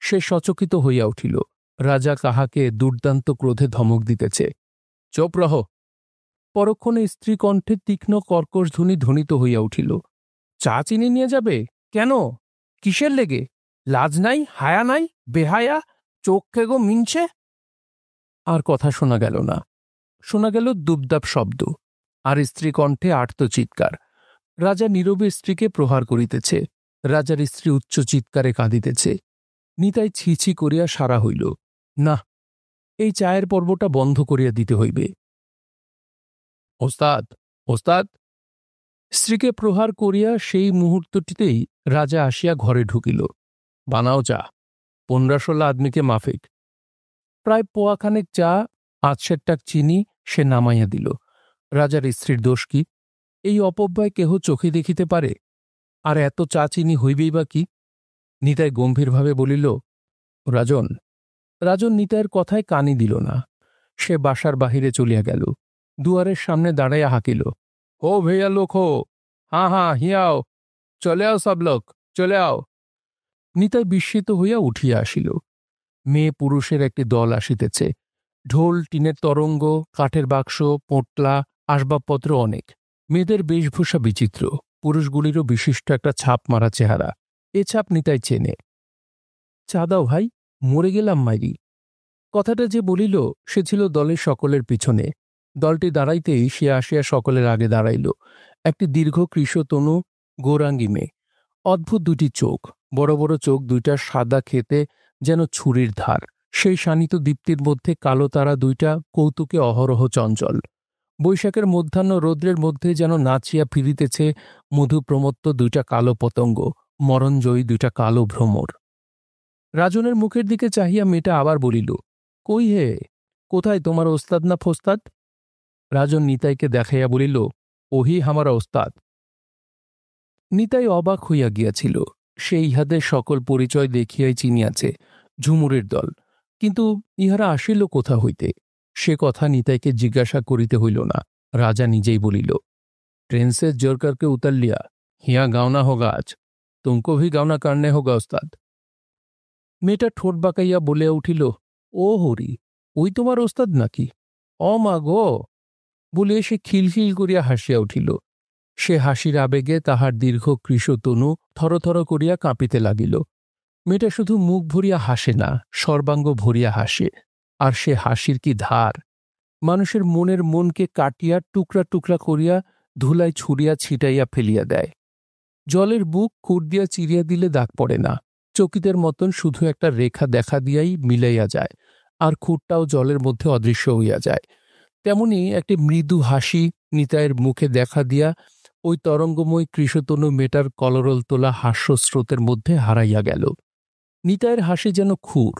সে সচকিত হইয়া উঠিল। রাজা কাহাকে দুর্দান্ত ক্রোধে ধমক দিতেছে। চুপ রহ। পরক্ষণে স্ত্রী কণ্ঠে তীক্ষ্ণ কর্কশ ধ্বনি ধ্বনিত হইয়া উঠিল। চা চিনি নিয়ে যাবে? কেন? কিসের লেগে? লাজ নাই, হায়া নাই, বেহায়া, চোখ খেগো মিনছে। আর কথা শোনা গেল না। শোনা গেল দুবদাব শব্দ, আর স্ত্রী কণ্ঠে আর্ত চিৎকার। রাজা নীরবে স্ত্রীকে প্রহার করিতেছে। রাজার স্ত্রী উচ্চ চিৎকারে কাঁদিতেছে। নিতাই ছি ছি করিয়া সারা হইল। না, এই চায়ের পর্বটা বন্ধ করিয়া দিতে হইবে। ওস্তাদ, ওস্তাদ! স্ত্রীকে প্রহার করিয়া সেই মুহূর্তটিতেই রাজা আসিয়া ঘরে ঢুকিল। বানাও চা, 15-16 আদমিকে মাফিক। প্রায় পোয়াখানেক চা, 5-7 টাক চিনি সে নামাইয়া দিল। রাজার স্ত্রীর দোষ কি? এই অপব্যয় কেহ চোখে দেখিতে পারে? আর এত চা চিনি হইবেই বা কি? নিতাই গম্ভীরভাবে বলিল, রাজন। রাজন নিতাইয়ের কথায় কানই দিল না। সে বাসার বাহিরে চলিয়া গেল। দুয়ারের সামনে দাঁড়াইয়া হাঁকিল, হো ভैया লোক হো, হ্যাঁ হ্যাঁ হিয়াও, চলে আও সব লোক, চলে আও। নিতাই বিস্মিত হইয়া উঠিয়া আসিল। মেয়ে পুরুষের একটি দল আসিতেছে। ঢোল, টিনের তরঙ্গ, কাঠের বাক্স, পোঁটলা, আসবাবপত্র অনেক। মেয়েদের বেশভূষা বিচিত্র। পুরুষগুলিরও বিশিষ্ট একটা ছাপ মারা চেহারা। এ ছাপ নিতাই চেনে। চা দাও ভাই, মরে গেলাম মাইরি। কথাটা যে বলিল সে ছিল দলের সকলের পিছনে। দলটি দাঁড়াইতেই সে আসিয়া সকলের আগে দাঁড়াইল। একটি দীর্ঘ কৃশতনু গৌরাঙ্গী মেয়ে। অদ্ভুত দুটি চোখ, বড় বড় চোখ দুইটা সাদা খেতে যেন ছুরির ধার। সেই শানিত দীপ্তির মধ্যে কালো তারা দুইটা কৌতুকে অহরহ চঞ্চল। বৈশাখের মধ্যাহ্ন রৌদ্রের মধ্যে যেন নাচিয়া ফিরিতেছে মধুপ্রমত্ত দুইটা কালো পতঙ্গ, মরণজয়ী দুইটা কালো ভ্রমর। রাজনের মুখের দিকে চাহিয়া মেয়েটা আবার বলিল, কই হে, কোথায় তোমার ওস্তাদ না ফোস্তাদ? রাজন নিতাইকে দেখাইয়া বলিল, ওহি হামারা ওস্তাদ। নিতাই অবাক হইয়া গিয়াছিল। সে ইহাদের সকল পরিচয় দেখিয়াই চিনিয়াছে, ঝুমুরের দল। কিন্তু ইহারা আসিল কোথা হইতে? সে কথা নিতাইকে জিজ্ঞাসা করিতে হইল না। রাজা নিজেই বলিল, ট্রেন সে জোর করকে উতর লিয়া, হিয়া গাওনা হোগা আজ, তুমকো ভি গাওনা করনে হোগা ওস্তাদ। মেয়েটা ঠোঁট বাঁকাইয়া বলিয়া উঠিল, ও হরি, ওই তোমার ওস্তাদ নাকি? অ মা গো! বলিয়া সে খিলখিল করিয়া হাসিয়া উঠিল। সে হাসির আবেগে তাহার দীর্ঘ কৃশতনু থরথর করিয়া কাঁপিতে লাগিল। মেয়েটা শুধু মুখ ভরিয়া হাসে না, সর্বাঙ্গ ভরিয়া হাসে। আর সে হাসির কি ধার! মানুষের মনের মনকে কাটিয়া টুকরা টুকরা করিয়া ধুলায় ছুড়িয়া ছিটাইয়া ফেলিয়া দেয়। জলের বুক খুঁট দিয়া চিরিয়া দিলে দাগ পড়ে না। চকিতের মতন শুধু একটা রেখা দেখা দিয়াই মিলাইয়া যায়, আর খুঁটটাও জলের মধ্যে অদৃশ্য হইয়া যায়। তেমনি একটি মৃদু হাসি নিতাইয়ের মুখে দেখা দিয়া ওই তরঙ্গময় কৃশতনু মেটার কলরল তোলা হাস্যস্রোতের মধ্যে হারাইয়া গেল। নিতাইয়ের হাসি যেন ক্ষুর,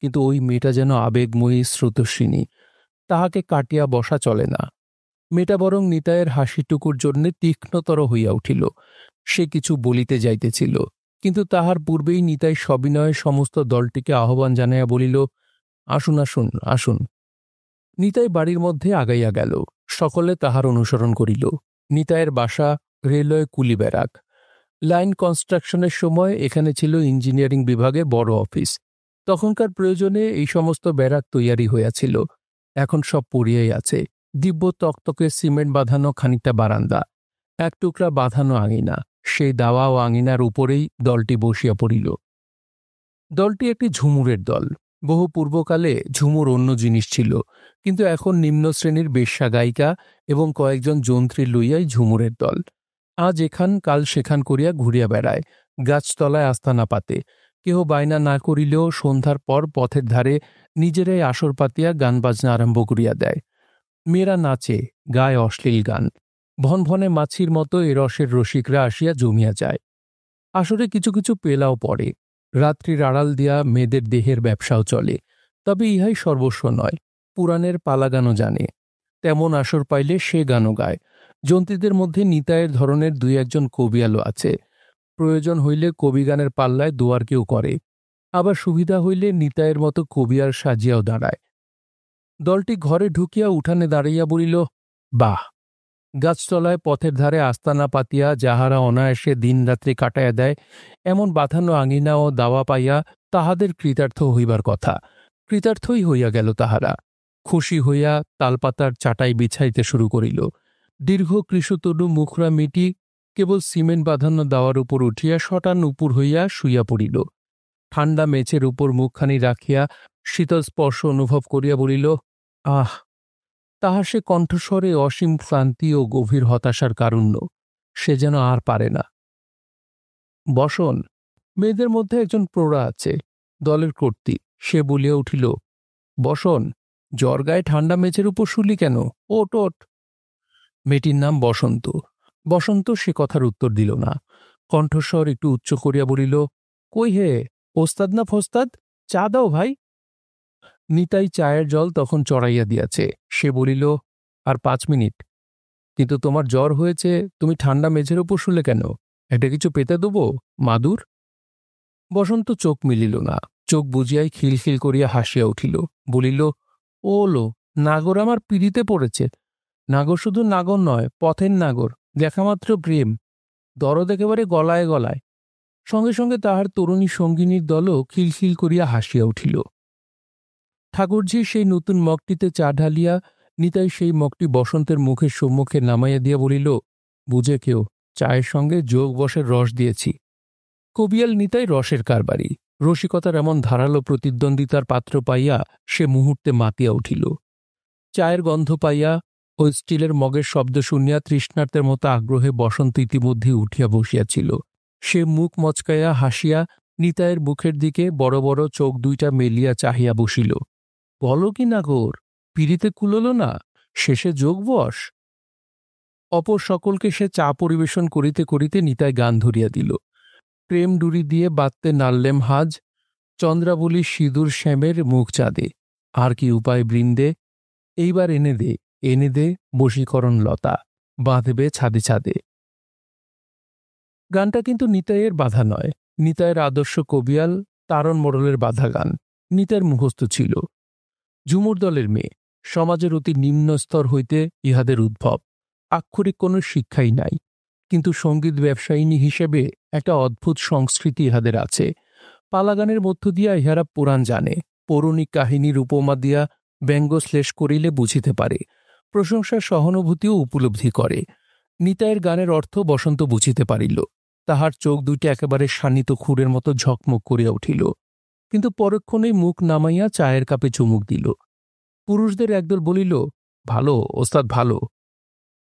কিন্তু ওই মেয়েটা যেন আবেগময়ী স্রোতস্বিনী। তাহাকে কাটিয়া বসা চলে না। মেয়েটা বরং নিতাইয়ের হাসিটুকুর জন্যে তীক্ষ্ণতর হইয়া উঠিল। সে কিছু বলিতে যাইতেছিল, কিন্তু তাহার পূর্বেই নিতাই সবিনয়ে সমস্ত দলটিকে আহ্বান জানাইয়া বলিল, আসুন আসুন আসুন। নিতাই বাড়ির মধ্যে আগাইয়া গেল। সকলে তাহার অনুসরণ করিল। নিতাইয়ের বাসা রেলওয়ে কুলি ব্যারাক। লাইন কনস্ট্রাকশনের সময় এখানে ছিল ইঞ্জিনিয়ারিং বিভাগে বড় অফিস। তখনকার প্রয়োজনে এই সমস্ত ব্যারাক তৈয়ারি হইয়াছিল, এখন সব পড়িয়াই আছে। দিব্য তকতকে সিমেন্ট বাঁধানো খানিকটা বারান্দা, এক টুকরা বাঁধানো আঙিনা, সেই দাওয়া ও আঙিনার উপরেই দলটি বসিয়া পড়িল। দলটি একটি ঝুমুরের দল। বহু পূর্বকালে ঝুমুর অন্য জিনিস ছিল, কিন্তু এখন নিম্ন শ্রেণীর বেশ্যা গায়িকা এবং কয়েকজন যন্ত্রী লইয়াই ঝুমুরের দল। আজ এখান কাল সেখান করিয়া ঘুরিয়া বেড়ায়, গাছতলায় আস্তানা পাতে। কেহ বায়না না করিলেও সন্ধ্যার পর পথের ধারে নিজেরাই আসর পাতিয়া গান বাজনা আরম্ভ করিয়া দেয়। মেয়েরা নাচে, গায় অশ্লীল গান। ভনভনে মাছির মতো এ রসের রসিকরা আসিয়া জমিয়া যায়। আসরে কিছু কিছু পেলাও পড়ে। রাত্রির আড়াল দিয়া মেয়েদের দেহের ব্যবসাও চলে। তবে ইহাই সর্বস্ব নয়। পুরাণের পালাগানও জানে, তেমন আসর পাইলে সে গানও গায়। যন্ত্রীদের মধ্যে নিতাইয়ের ধরনের দুই একজন কবিয়ালও আছে। প্রয়োজন হইলে কবিগানের পাল্লায় দোয়ার কেউ করে, আবার সুবিধা হইলে নিতাইয়ের মতো কবিয়ার সাজিয়াও দাঁড়ায়। দলটি ঘরে ঢুকিয়া উঠানে দাঁড়াইয়া বলিল, বাহ! গাছতলায় পথের ধারে আস্তানা পাতিয়া যাহারা অনায়াসে দিনরাত্রি কাটাইয়া দেয়, এমন বাঁধানো আঙিনা ও দাওয়া পাইয়া তাহাদের কৃতার্থ হইবার কথা। কৃতার্থই হইয়া গেল তাহারা। খুশি হইয়া তালপাতার চাটাই বিছাইতে শুরু করিল। দীর্ঘ কৃষতনু মুখরা মিটি কেবল সিমেন্ট বাঁধানো দাওয়ার উপর উঠিয়া শটান উপর হইয়া শুইয়া পড়িল। ঠান্ডা মেঝের উপর মুখখানি রাখিয়া শীতল স্পর্শ অনুভব করিয়া বলিল, আহ! তাহার সে কণ্ঠস্বরে অসীম ক্লান্তি ও গভীর হতাশার কারুণ্য। সে যেন আর পারে না। বসন, মেয়েদের মধ্যে একজন প্রৌঢ়া আছে, দলের কর্ত্রী। সে বলিয়া উঠিল, বসন, জ্বর গায়ে ঠান্ডা মেঝের উপর শুলি কেন? ওট ওট। মেয়েটির নাম বসন্ত। বসন্ত সে কথার উত্তর দিল না। কণ্ঠস্বর একটু উচ্চ করিয়া বলিল, কই হে, ওস্তাদ না ফোস্তাদ, চা দাও ভাই। নিতাই চায়ের জল তখন চড়াইয়া দিয়াছে। সে বলিল, আর 5 মিনিট। কিন্তু তোমার জ্বর হয়েছে, তুমি ঠান্ডা মেঝের উপর শুলে কেন? একটা কিছু পেতে দেবো, মাদুর? বসন্ত চোখ মিলিল না। চোখ বুঝিয়াই খিলখিল করিয়া হাসিয়া উঠিল। বলিল, ওলো, নাগর আমার পিড়িতে পড়েছে। নাগর শুধু নাগর নয়, পথের নাগর, দেখামাত্র প্রেম, দরদ একেবারে গলায় গলায়। সঙ্গে সঙ্গে তাহার তরুণী সঙ্গিনীর দলও খিলখিল করিয়া হাসিয়া উঠিল। ঠাকুরঝি সেই নতুন মগটিতে চা ঢালিয়া নিতাই সেই মগটি বসন্তের মুখের সম্মুখে নামাইয়া দিয়া বলিল, বুঝে কেউ, চায়ের সঙ্গে যোগ বসের রস দিয়েছি। কবিয়াল নিতাই রসের কারবারি। রসিকতার এমন ধারালো প্রতিদ্বন্দ্বিতার পাত্র পাইয়া সে মুহূর্তে মাতিয়া উঠিল। চায়ের গন্ধ পাইয়া ও স্টিলের মগের শব্দ শুনিয়া তৃষ্ণার্তের মতো আগ্রহে বসন্ত ইতিমধ্যে উঠিয়া বসিয়াছিল। সে মুখ মচকাইয়া হাসিয়া নিতাইয়ের মুখের দিকে বড় বড় চোখ দুইটা মেলিয়া চাহিয়া বসিল। বলো কি নাগর, পিড়িতে কুলোল না, শেষে যোগ বস। অপর সকলকে সে চা পরিবেশন করিতে করিতে নিতাই গান ধরিয়া দিল। প্রেম ডুরি দিয়ে বাঁধতে নাড়লেম হাজ, চন্দ্রাবলী সিঁদুর শ্যামের মুখ চাঁদে, আর কি উপায় বৃন্দে, এইবার এনে দে বশীকরণ লতা, বাঁধবে ছাদে ছাদে। গানটা কিন্তু নিতাইয়ের বাধা নয়। নিতাইয়ের আদর্শ কবিয়াল তারণ মোড়লের বাধা গান নিতাইয়ের মুখস্থ ছিল। ঝুমুর দলের মেয়ে, সমাজের অতি নিম্ন স্তর হইতে ইহাদের উদ্ভব। আক্ষরিক কোনো শিক্ষাই নাই, কিন্তু সঙ্গীত ব্যবসায়িনী হিসেবে একটা অদ্ভুত সংস্কৃতি ইহাদের আছে। পালাগানের মধ্য দিয়া ইহারা পুরাণ জানে, পৌরাণিক কাহিনীর উপমা দিয়া ব্যঙ্গশ্লেষ করিলে বুঝিতে পারে, প্রশংসার সহানুভূতিও উপলব্ধি করে। নিতাইয়ের গানের অর্থ বসন্ত বুঝিতে পারিল। তাহার চোখ দুইটা একেবারে শানিত খুঁড়ের মতো ঝকমক করিয়া উঠিল, কিন্তু পরক্ষণেই মুখ নামাইয়া চায়ের কাপে চুমুক দিল। পুরুষদের একদল বলিল, ভালো ওস্তাদ, ভালো।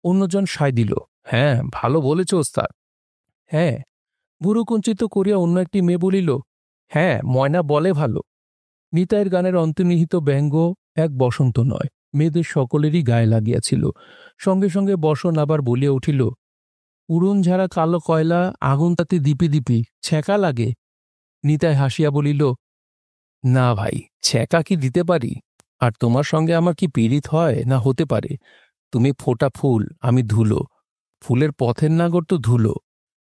অন্যজন সায় দিল, হ্যাঁ ভালো বলেছ ওস্তাদ। হ্যাঁ। ভুরু কুঞ্চিত করিয়া অন্য একটি মেয়ে বলিল, হ্যাঁ ময়না বলে ভালো। নিতাইয়ের গানের অন্তর্নিহিত ব্যঙ্গ এক বসন্ত নয়, মেয়েদের সকলেরই গায়ে লাগিয়াছিল। সঙ্গে সঙ্গে বসন আবার বলিয়া উঠিল, উড়ন ঝাড়া কালো কয়লা, আগুন তাতে দিপি দিপি, ছ্যাঁকা লাগে। নিতাই হাসিয়া বলিল, না ভাই, ছ্যাঁকা কি দিতে পারি? আর তোমার সঙ্গে আমার কি পীড়িত হয় না হতে পারে? তুমি ফোটা ফুল, আমি ধুলো, ফুলের পথের নাগর তো ধুলো।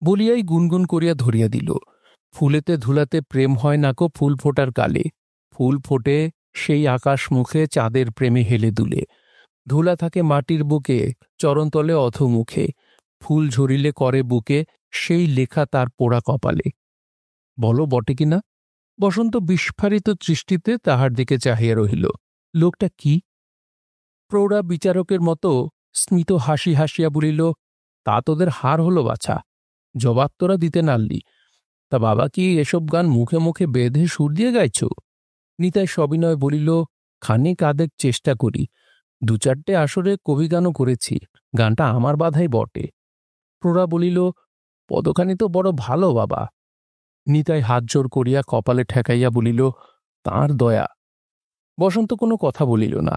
বলিয়াই গুনগুন করিয়া ধরিয়া দিল, ফুলেতে ধুলাতে প্রেম হয় নাকো ফুল ফোটার কালে। ফুল ফোটে সেই আকাশ মুখে চাঁদের প্রেমে হেলে দুলে। ধুলা থাকে মাটির বুকে, চরণতলে অধোমুখে। ফুল ঝরিলে করে বুকে, সেই লেখা তার পোড়া কপালে। বলো বটে কিনা? বসন্ত বিস্ফারিত দৃষ্টিতে তাহার দিকে চাহিয়া রহিল। লোকটা কি? প্রৌঢ়া বিচারকের মতো স্মিত হাসি হাসিয়া বলিল, তা তোদের হার হলো বাছা, জবাব তোরা দিতে নারলি। তা বাবা কি এসব গান মুখে মুখে বেঁধে সুর দিয়ে গাইছ? নিতাই সবিনয় বলিল, খানিক আধেক চেষ্টা করি, দু চারটে আসরে কবিগানও করেছি, গানটা আমার বাধাই বটে। প্রৌঢ়া বলিল, পদখানি তো বড় ভালো বাবা। নিতাই হাত জোর করিয়া কপালে ঠেকাইয়া বলিল, তাঁর দয়া। বসন্ত কোনো কথা বলিল না।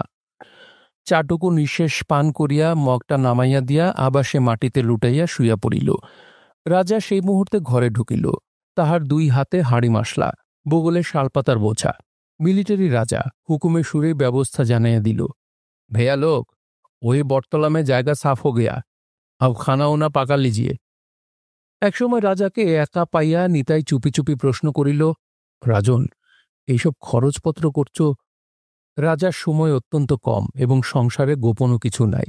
চাটুকু নিঃশেষ পান করিয়া মগটা নামাইয়া দিয়া আবার সে মাটিতে লুটাইয়া শুইয়া পড়িল। রাজা সেই মুহূর্তে ঘরে ঢুকিল। তাহার দুই হাতে হাঁড়ি মাসলা, বগলে শালপাতার বোঝা। মিলিটারি রাজা হুকুমে সুরে ব্যবস্থা জানাইয়া দিল, ভैया लोग ওই বটতলা में জায়গা সাফ हो गया, अब खाना ওনা পাকা লিজিয়ে। একসময় রাজাকে একা পাইয়া নিতাই চুপি চুপি প্রশ্ন করিল, রাজন, এইসব খরচপত্র করছ? রাজার সময় অত্যন্ত কম এবং সংসারে গোপনও কিছু নাই।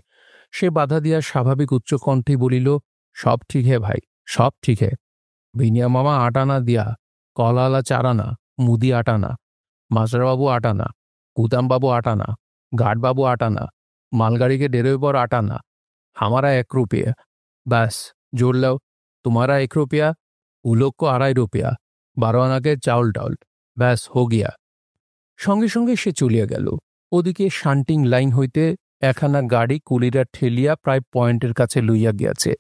সে বাধা দিয়া স্বাভাবিক উচ্চকণ্ঠে বলিল, সব ঠিক হে ভাই, সব ঠিক হে। বিনিয়া মামা 8 আনা দিয়া, কলালা 4 আনা, মুদি 8 আনা, মাস্টারবাবু 8 আনা, কুতামবাবু 8 আনা, गार्डबाबू 8 आना, मालगाड़ी के डेरे पर 8 आना, हमारा 1 रुपया, बस जोड़ लो, तुम्हारा 1 रुपया, उ लोग को 2.5 रुपया, 12 आना के चाउल टाउल, बस हो गया। সঙ্গে সঙ্গে সে চলিয়া গেল। ওদিকে শান্টিং লাইন হইতে একখানা গাড়ি কুলিরা ঠেলিয়া প্রায় পয়েন্টের কাছে লইয়া গিয়াছে।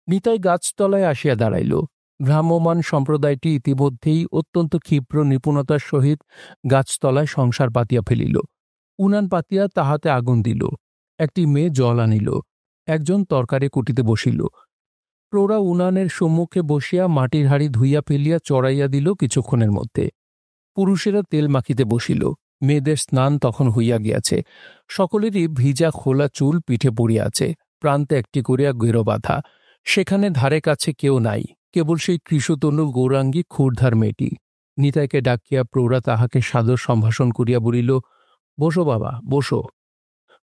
নিতাই গাছতলায় আসিয়া দাঁড়াইল। ভ্রাম্যমাণ সম্প্রদায়টি ইতিমধ্যেই অত্যন্ত ক্ষিপ্র নিপুণতার সহিত গাছতলায় সংসার পাতিয়া ফেলিল। উনান পাতিয়া তাহাতে আগুন দিল। একটি মেয়ে জল আনিল। একজন তরকারি কুটিতে বসিল। প্রৌঢ়া উনানের সম্মুখে বসিয়া মাটির হাঁড়ি ধুইয়া ফেলিয়া চড়াইয়া দিল কিছুক্ষণের মধ্যে। পুরুষেরা তেল মাখিতে বসিল। মেয়েদের স্নান তখন হইয়া গিয়াছে। সকলেরই ভিজা খোলা চুল পিঠে পড়িয়াছে, প্রান্তে একটি করিয়া গেরো বাঁধা। সেখানে ধারে কাছে কেউ নাই, কেবল সেই কৃষতনু গৌরাঙ্গী ক্ষুরধার মেয়েটি। নিতাইকে ডাকিয়া প্রৌঢ়া তাহাকে সাদর সম্ভাষণ করিয়া বলিল, বসো বাবা, বসো।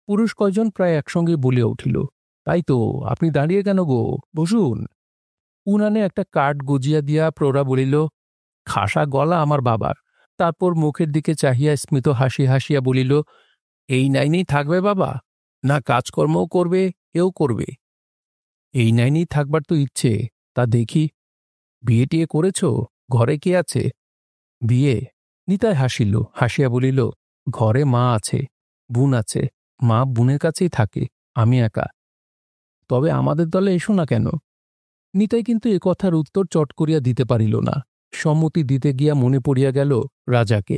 পুরুষ কয়জন প্রায় একসঙ্গে বলিয়া উঠিল, তাই তো, আপনি দাঁড়িয়ে কেন গো, বসুন। উনানে একটা কাঠ গজিয়া দিয়া প্রৌঢ়া বলিল, খাসা গলা আমার বাবার। তারপর মুখের দিকে চাহিয়া স্মিত হাসি হাসিয়া বলিল, এই নাইনেই থাকবে বাবা, না কাজকর্মও করবে, এও করবে? এই নাইনেই থাকবার তো ইচ্ছে, তা দেখি। বিয়ে টিয়ে করেছ? ঘরে কে আছে? বিয়ে? নিতাই হাসিল, হাসিয়া বলিল, ঘরে মা আছে, বোন আছে, মা বোনের কাছেই থাকে, আমি একা। তবে আমাদের দলে এসো না কেন? নিতাই কিন্তু এ কথার উত্তর চট করিয়া দিতে পারিল না। সম্মতি দিতে গিয়া মনে পড়িয়া গেল রাজাকে,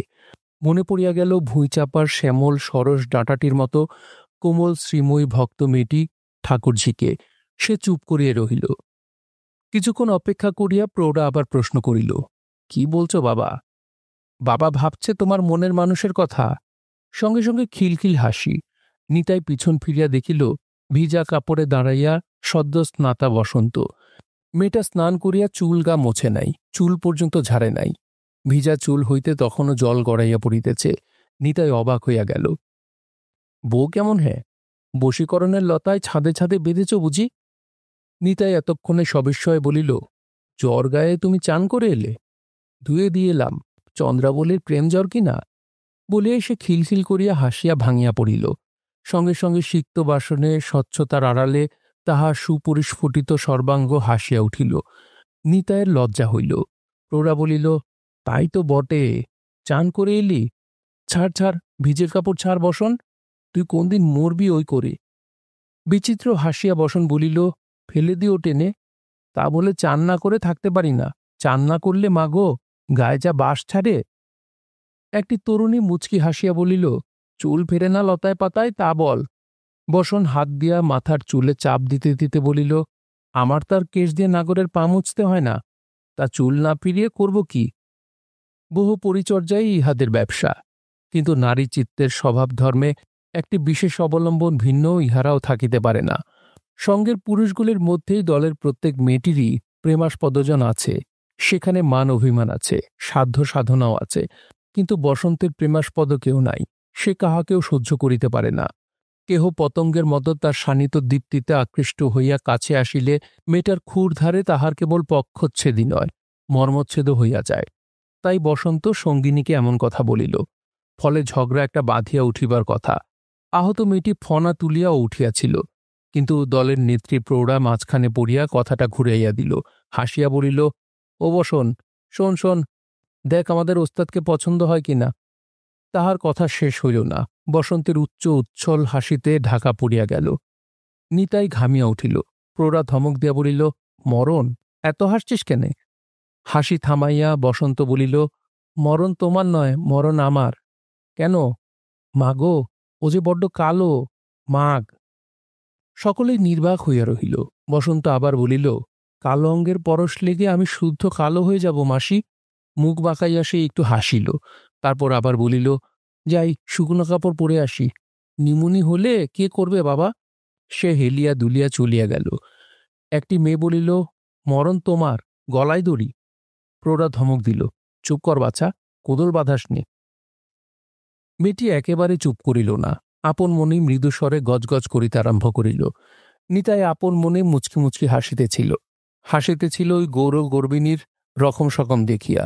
মনে পড়িয়া গেল ভুঁইচাপার শ্যামল সরস ডাঁটাটির মতো কোমল শ্রীময়ী ভক্ত মেয়েটি ঠাকুরঝিকে। সে চুপ করিয়া রহিল। কিছুক্ষণ অপেক্ষা করিয়া প্রৌঢ়া আবার প্রশ্ন করিল, কি বলছো বাবা? বাবা ভাবছে তোমার মনের মানুষের কথা। সঙ্গে সঙ্গে খিলখিল হাসি। নিতাই পিছন ফিরিয়া দেখিল, ভিজা কাপড়ে দাঁড়াইয়া সদ্য স্নাতা বসন্ত। মেয়েটা স্নান করিয়া চুল গা মোছে নাই, চুল পর্যন্ত ঝাড়ে নাই। ভিজা চুল হইতে তখনও জল গড়াইয়া পড়িতেছে। নিতাই অবাক হইয়া গেল। বউ কেমন হে? বশীকরণের লতায় ছাদে ছাদে বেঁধেছ বুঝি? নিতাই এতক্ষণে সবিস্ময়ে বলিল, জ্বর গায়ে তুমি চান করে এলে? ধুয়ে দিয়ে এলাম, চন্দ্রাবলীর প্রেম জ্বর কি না? বলিয়াই সে খিলখিল করিয়া হাসিয়া ভাঙিয়া পড়িল। সঙ্গে সঙ্গে সিক্ত বাসনে স্বচ্ছতার আড়ালে তাহার সুপরিস্ফুটিত সর্বাঙ্গ হাসিয়া উঠিল। নিতাইয়ের লজ্জা হইল। প্রৌঢ়া বলিল, তাই তো বটে, চান করে এলি? ছাড় ছাড়, ভিজে কাপড় ছাড় বসন, তুই কোনদিন মরবি ওই করে। বিচিত্র হাসিয়া বসন বলিল, ফেলে দিও টেনে। তা বলে চান না করে থাকতে পারি না, চান না করলে মাগো গায়ে যা বাস ছাড়ে। একটি তরুণী মুচকি হাসিয়া বলিল, চুল ফেরে না লতায় পাতায়, তা বল। বসন হাত দিয়া মাথার চুলে চাপ দিতে দিতে বলিল, আমার তার কেশ দিয়ে নাগরের পা মুছতে হয় না, তা চুল না ফিরিয়ে করব কি? বহু পরিচর্যাই ইহাদের ব্যবসা, কিন্তু নারী চিত্তের স্বভাব ধর্মে একটি বিশেষ অবলম্বন ভিন্ন ইহারাও থাকিতে পারে না। সঙ্গের পুরুষগুলির মধ্যেই দলের প্রত্যেক মেয়েটিরই প্রেমাস্পদজন আছে, সেখানে মান অভিমান আছে, সাধ্য সাধনাও আছে, কিন্তু বসন্তের প্রেমাস্পদ কেউ নাই। সে কাহাকেও সহ্য করিতে পারে না। কেহ পতঙ্গের মতো তার শানিত দীপ্তিতে আকৃষ্ট হইয়া কাছে আসিলে মেয়েটার ক্ষুর ধারে তাহার কেবল পক্ষচ্ছেদই নয়, মর্মচ্ছেদও হইয়া যায়। তাই বসন্ত সঙ্গিনীকে এমন কথা বলিল। ফলে ঝগড়া একটা বাঁধিয়া উঠিবার কথা। আহত মেয়েটি ফনা তুলিয়াও উঠিয়াছিল, কিন্তু দলের নেত্রী প্রৌঢ়া মাঝখানে পড়িয়া কথাটা ঘুরাইয়া দিল। হাসিয়া বলিল, ও বসন, শোন শোন, দেখ আমাদের ওস্তাদকে পছন্দ হয় কিনা। তাহার কথা শেষ হইল না। বসন্তের উচ্চ উচ্ছল হাসিতে ঢাকা পড়িয়া গেল। নিতাই ঘামিয়া উঠিল। প্রৌঢ়া ধমক দিয়া বলিল, মরণ, এত হাসছিস কেনে? হাসি থামাইয়া বসন্ত বলিল, মরণ তোমার নয়, মরণ আমার। কেন? মাগো, ও যে বড্ড কালো, মাগ। সকলেই নির্বাক হইয়া রহিল। বসন্ত আবার বলিল, কালো অঙ্গের পরশ লেগে আমি শুদ্ধ কালো হয়ে যাব মাসি? মুখ বাঁকাইয়া সে একটু হাসিল। তারপর আবার বলিল, যাই শুকনো কাপড় পরে আসি। নিমুনি হলে কে করবে বাবা? সে হেলিয়া দুলিয়া চলিয়া গেল। একটি মেয়ে বলিল, মরণ তোমার, গলায় দড়ি। প্রৌঢ়া ধমক দিল, চুপ কর বাছা, কোদল বাঁধাস নে। মেয়েটি একেবারে চুপ করিল না। আপন মনেই মৃদুস্বরে গজগজ করিতে আরম্ভ করিল। নিতাই আপন মনে মুচকি মুচকি হাসিতেছিল। হাসিতেছিল ওই গৌরব গর্বিণীর রকম সকম দেখিয়া।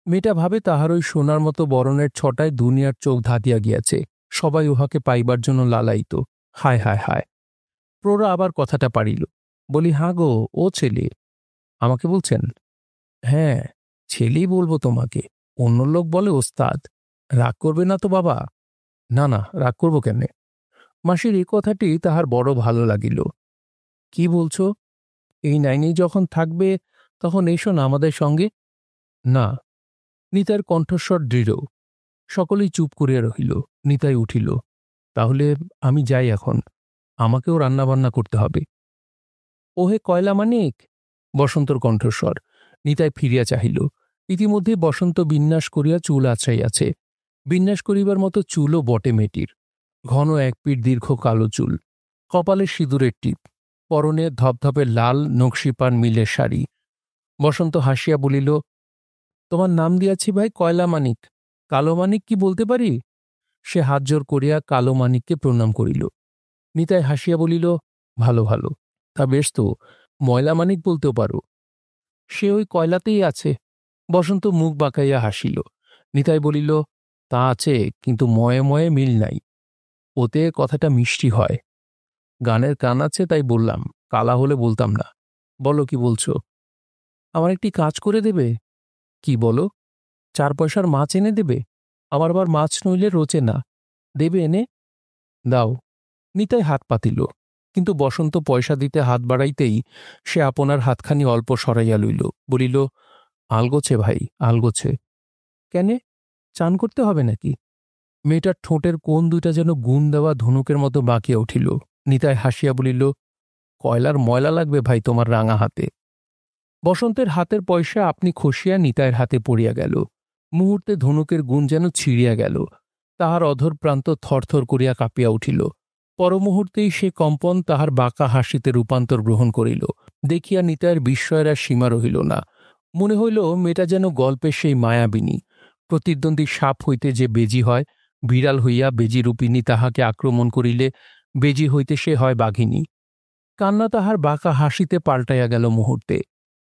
মেয়েটা ভাবে তাহার ওই সোনার মতো বরণের ছটায় দুনিয়ার চোখ ধাঁধিয়া গিয়াছে। সবাই উহাকে পাইবার জন্য লালাইত। হায় হায় হায়। প্রৌঢ়া আবার কথাটা পারিল। বলি, হাঁ গো, ও ছেলে। আমাকে বলছেন? হ্যাঁ, ছেলেই বলবো তোমাকে। অন্য লোক বলে ওস্তাদ। রাগ করবে না তো বাবা? না না, রাগ করব কেন? মাসির এই কথাটি তাহার বড় ভালো লাগিল। কি বলছো? এই নাইনেই যখন থাকবে তখন এসো না আমাদের সঙ্গে। না। নিতাইয়ের কণ্ঠস্বর দৃঢ়। সকলেই চুপ করিয়া রহিল। নিতাই উঠিল। তাহলে আমি যাই এখন, আমাকেও রান্নাবান্না করতে হবে। ওহে কয়লা মানিক। বসন্তর কণ্ঠস্বর। নিতাই ফিরিয়া চাহিল। ইতিমধ্যে বসন্ত বিন্যাস করিয়া চুল আছড়াইয়াছে। বিন্যাস করিবার মতো চুলও বটে মেয়েটির। ঘন এক পিঠ দীর্ঘ কালো চুল, কপালে সিঁদুরের টিপ, পরনে ধপধপে লাল নকশিপান মিলের শাড়ি। বসন্ত হাসিয়া বলিল, তোমার নাম দিয়াছি ভাই কয়লা মানিক। কালো মানিক কি বলতে পারি? সে হাত জোর করিয়া কালো মানিককে প্রণাম করিল। নিতাই হাসিয়া বলিল, ভালো ভালো, তা বেশ তো, ময়লা মানিক বলতেও পারো। সে ওই কয়লাতেই আছে। বসন্ত মুখ বাঁকাইয়া হাসিল। নিতাই বলিল, তা আছে, কিন্তু ময়ে ময়ে মিল নাই। ওতে কথাটা মিষ্টি হয়। গানের কান আছে তাই বললাম, কালা হলে বলতাম না। বলো, কি বলছো? আমার একটি কাজ করে দেবে? কি বলো? 4 পয়সার মাছ এনে দেবে? আমার আবার মাছ নইলে রোচে না। দেবে এনে? দাও। নিতাই হাত পাতিল, কিন্তু বসন্ত পয়সা দিতে হাত বাড়াইতেই সে আপনার হাতখানি অল্প সরাইয়া লইল। বলিল, আলগোছে ভাই, আলগোছে। কেনে? চান করতে হবে নাকি? মেয়েটার ঠোঁটের কোণ দুইটা যেন গুণ দেওয়া ধনুকের মতো বাঁকিয়া উঠিল। নিতাই হাসিয়া বলিল, কয়লার ময়লা লাগবে ভাই তোমার রাঙা হাতে। বসন্তের হাতের পয়সা আপনি খসিয়া নিতাইয়ের হাতে পড়িয়া গেল। মুহূর্তে ধনুকের গুণ যেন ছিঁড়িয়া গেল। তাহার অধর প্রান্ত থরথর করিয়া কাঁপিয়া উঠিল। পরমুহূর্তেই সে কম্পন তাহার বাঁকা হাসিতে রূপান্তর গ্রহণ করিল। দেখিয়া নিতাইয়ের বিস্ময়ের আর সীমা রহিল না। মনে হইল মেয়েটা যেন গল্পের সেই মায়াবিনী। প্রতিদ্বন্দ্বী সাপ হইতে যে বেজি হয়, বিড়াল হইয়া বেজিরূপিণী তাহাকে আক্রমণ করিলে বেজি হইতে সে হয় বাঘিনী। কান্না তাহার বাঁকা হাসিতে পাল্টাইয়া গেল মুহূর্তে।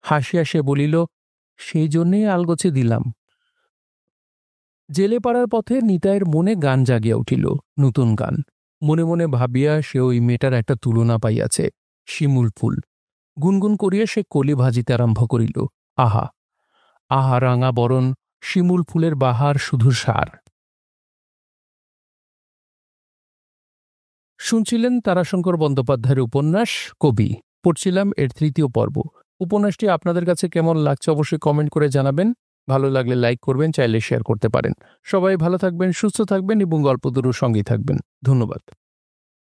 হাসিয়া সে বলিল, সেই জন্যেই আলগোছে দিলাম। জেলে পাড়ার পথে নিতাইয়ের মনে গান জাগিয়া উঠিল, নতুন গান। মনে মনে ভাবিয়া সে ওই মেয়েটার একটা তুলনা পাইয়াছে, শিমুল ফুল। গুনগুন করিয়া সে কলি ভাজিতে আরম্ভ করিল। আহা আহা, রাঙা বরণ, শিমুল ফুলের বাহার শুধু সার। শুনছিলেন তারাশঙ্কর বন্দ্যোপাধ্যায়ের উপন্যাস কবি। পড়ছিলাম এর 3য় পর্ব। উপন্যাসটি আপনাদের কাছে কেমন লাগছে অবশ্যই কমেন্ট করে জানাবেন। ভালো লাগলে লাইক করবেন, চাইলে শেয়ার করতে পারেন। সবাই ভালো থাকবেন, সুস্থ থাকবেন এবং গল্পগুলোর সঙ্গেই থাকবেন। ধন্যবাদ।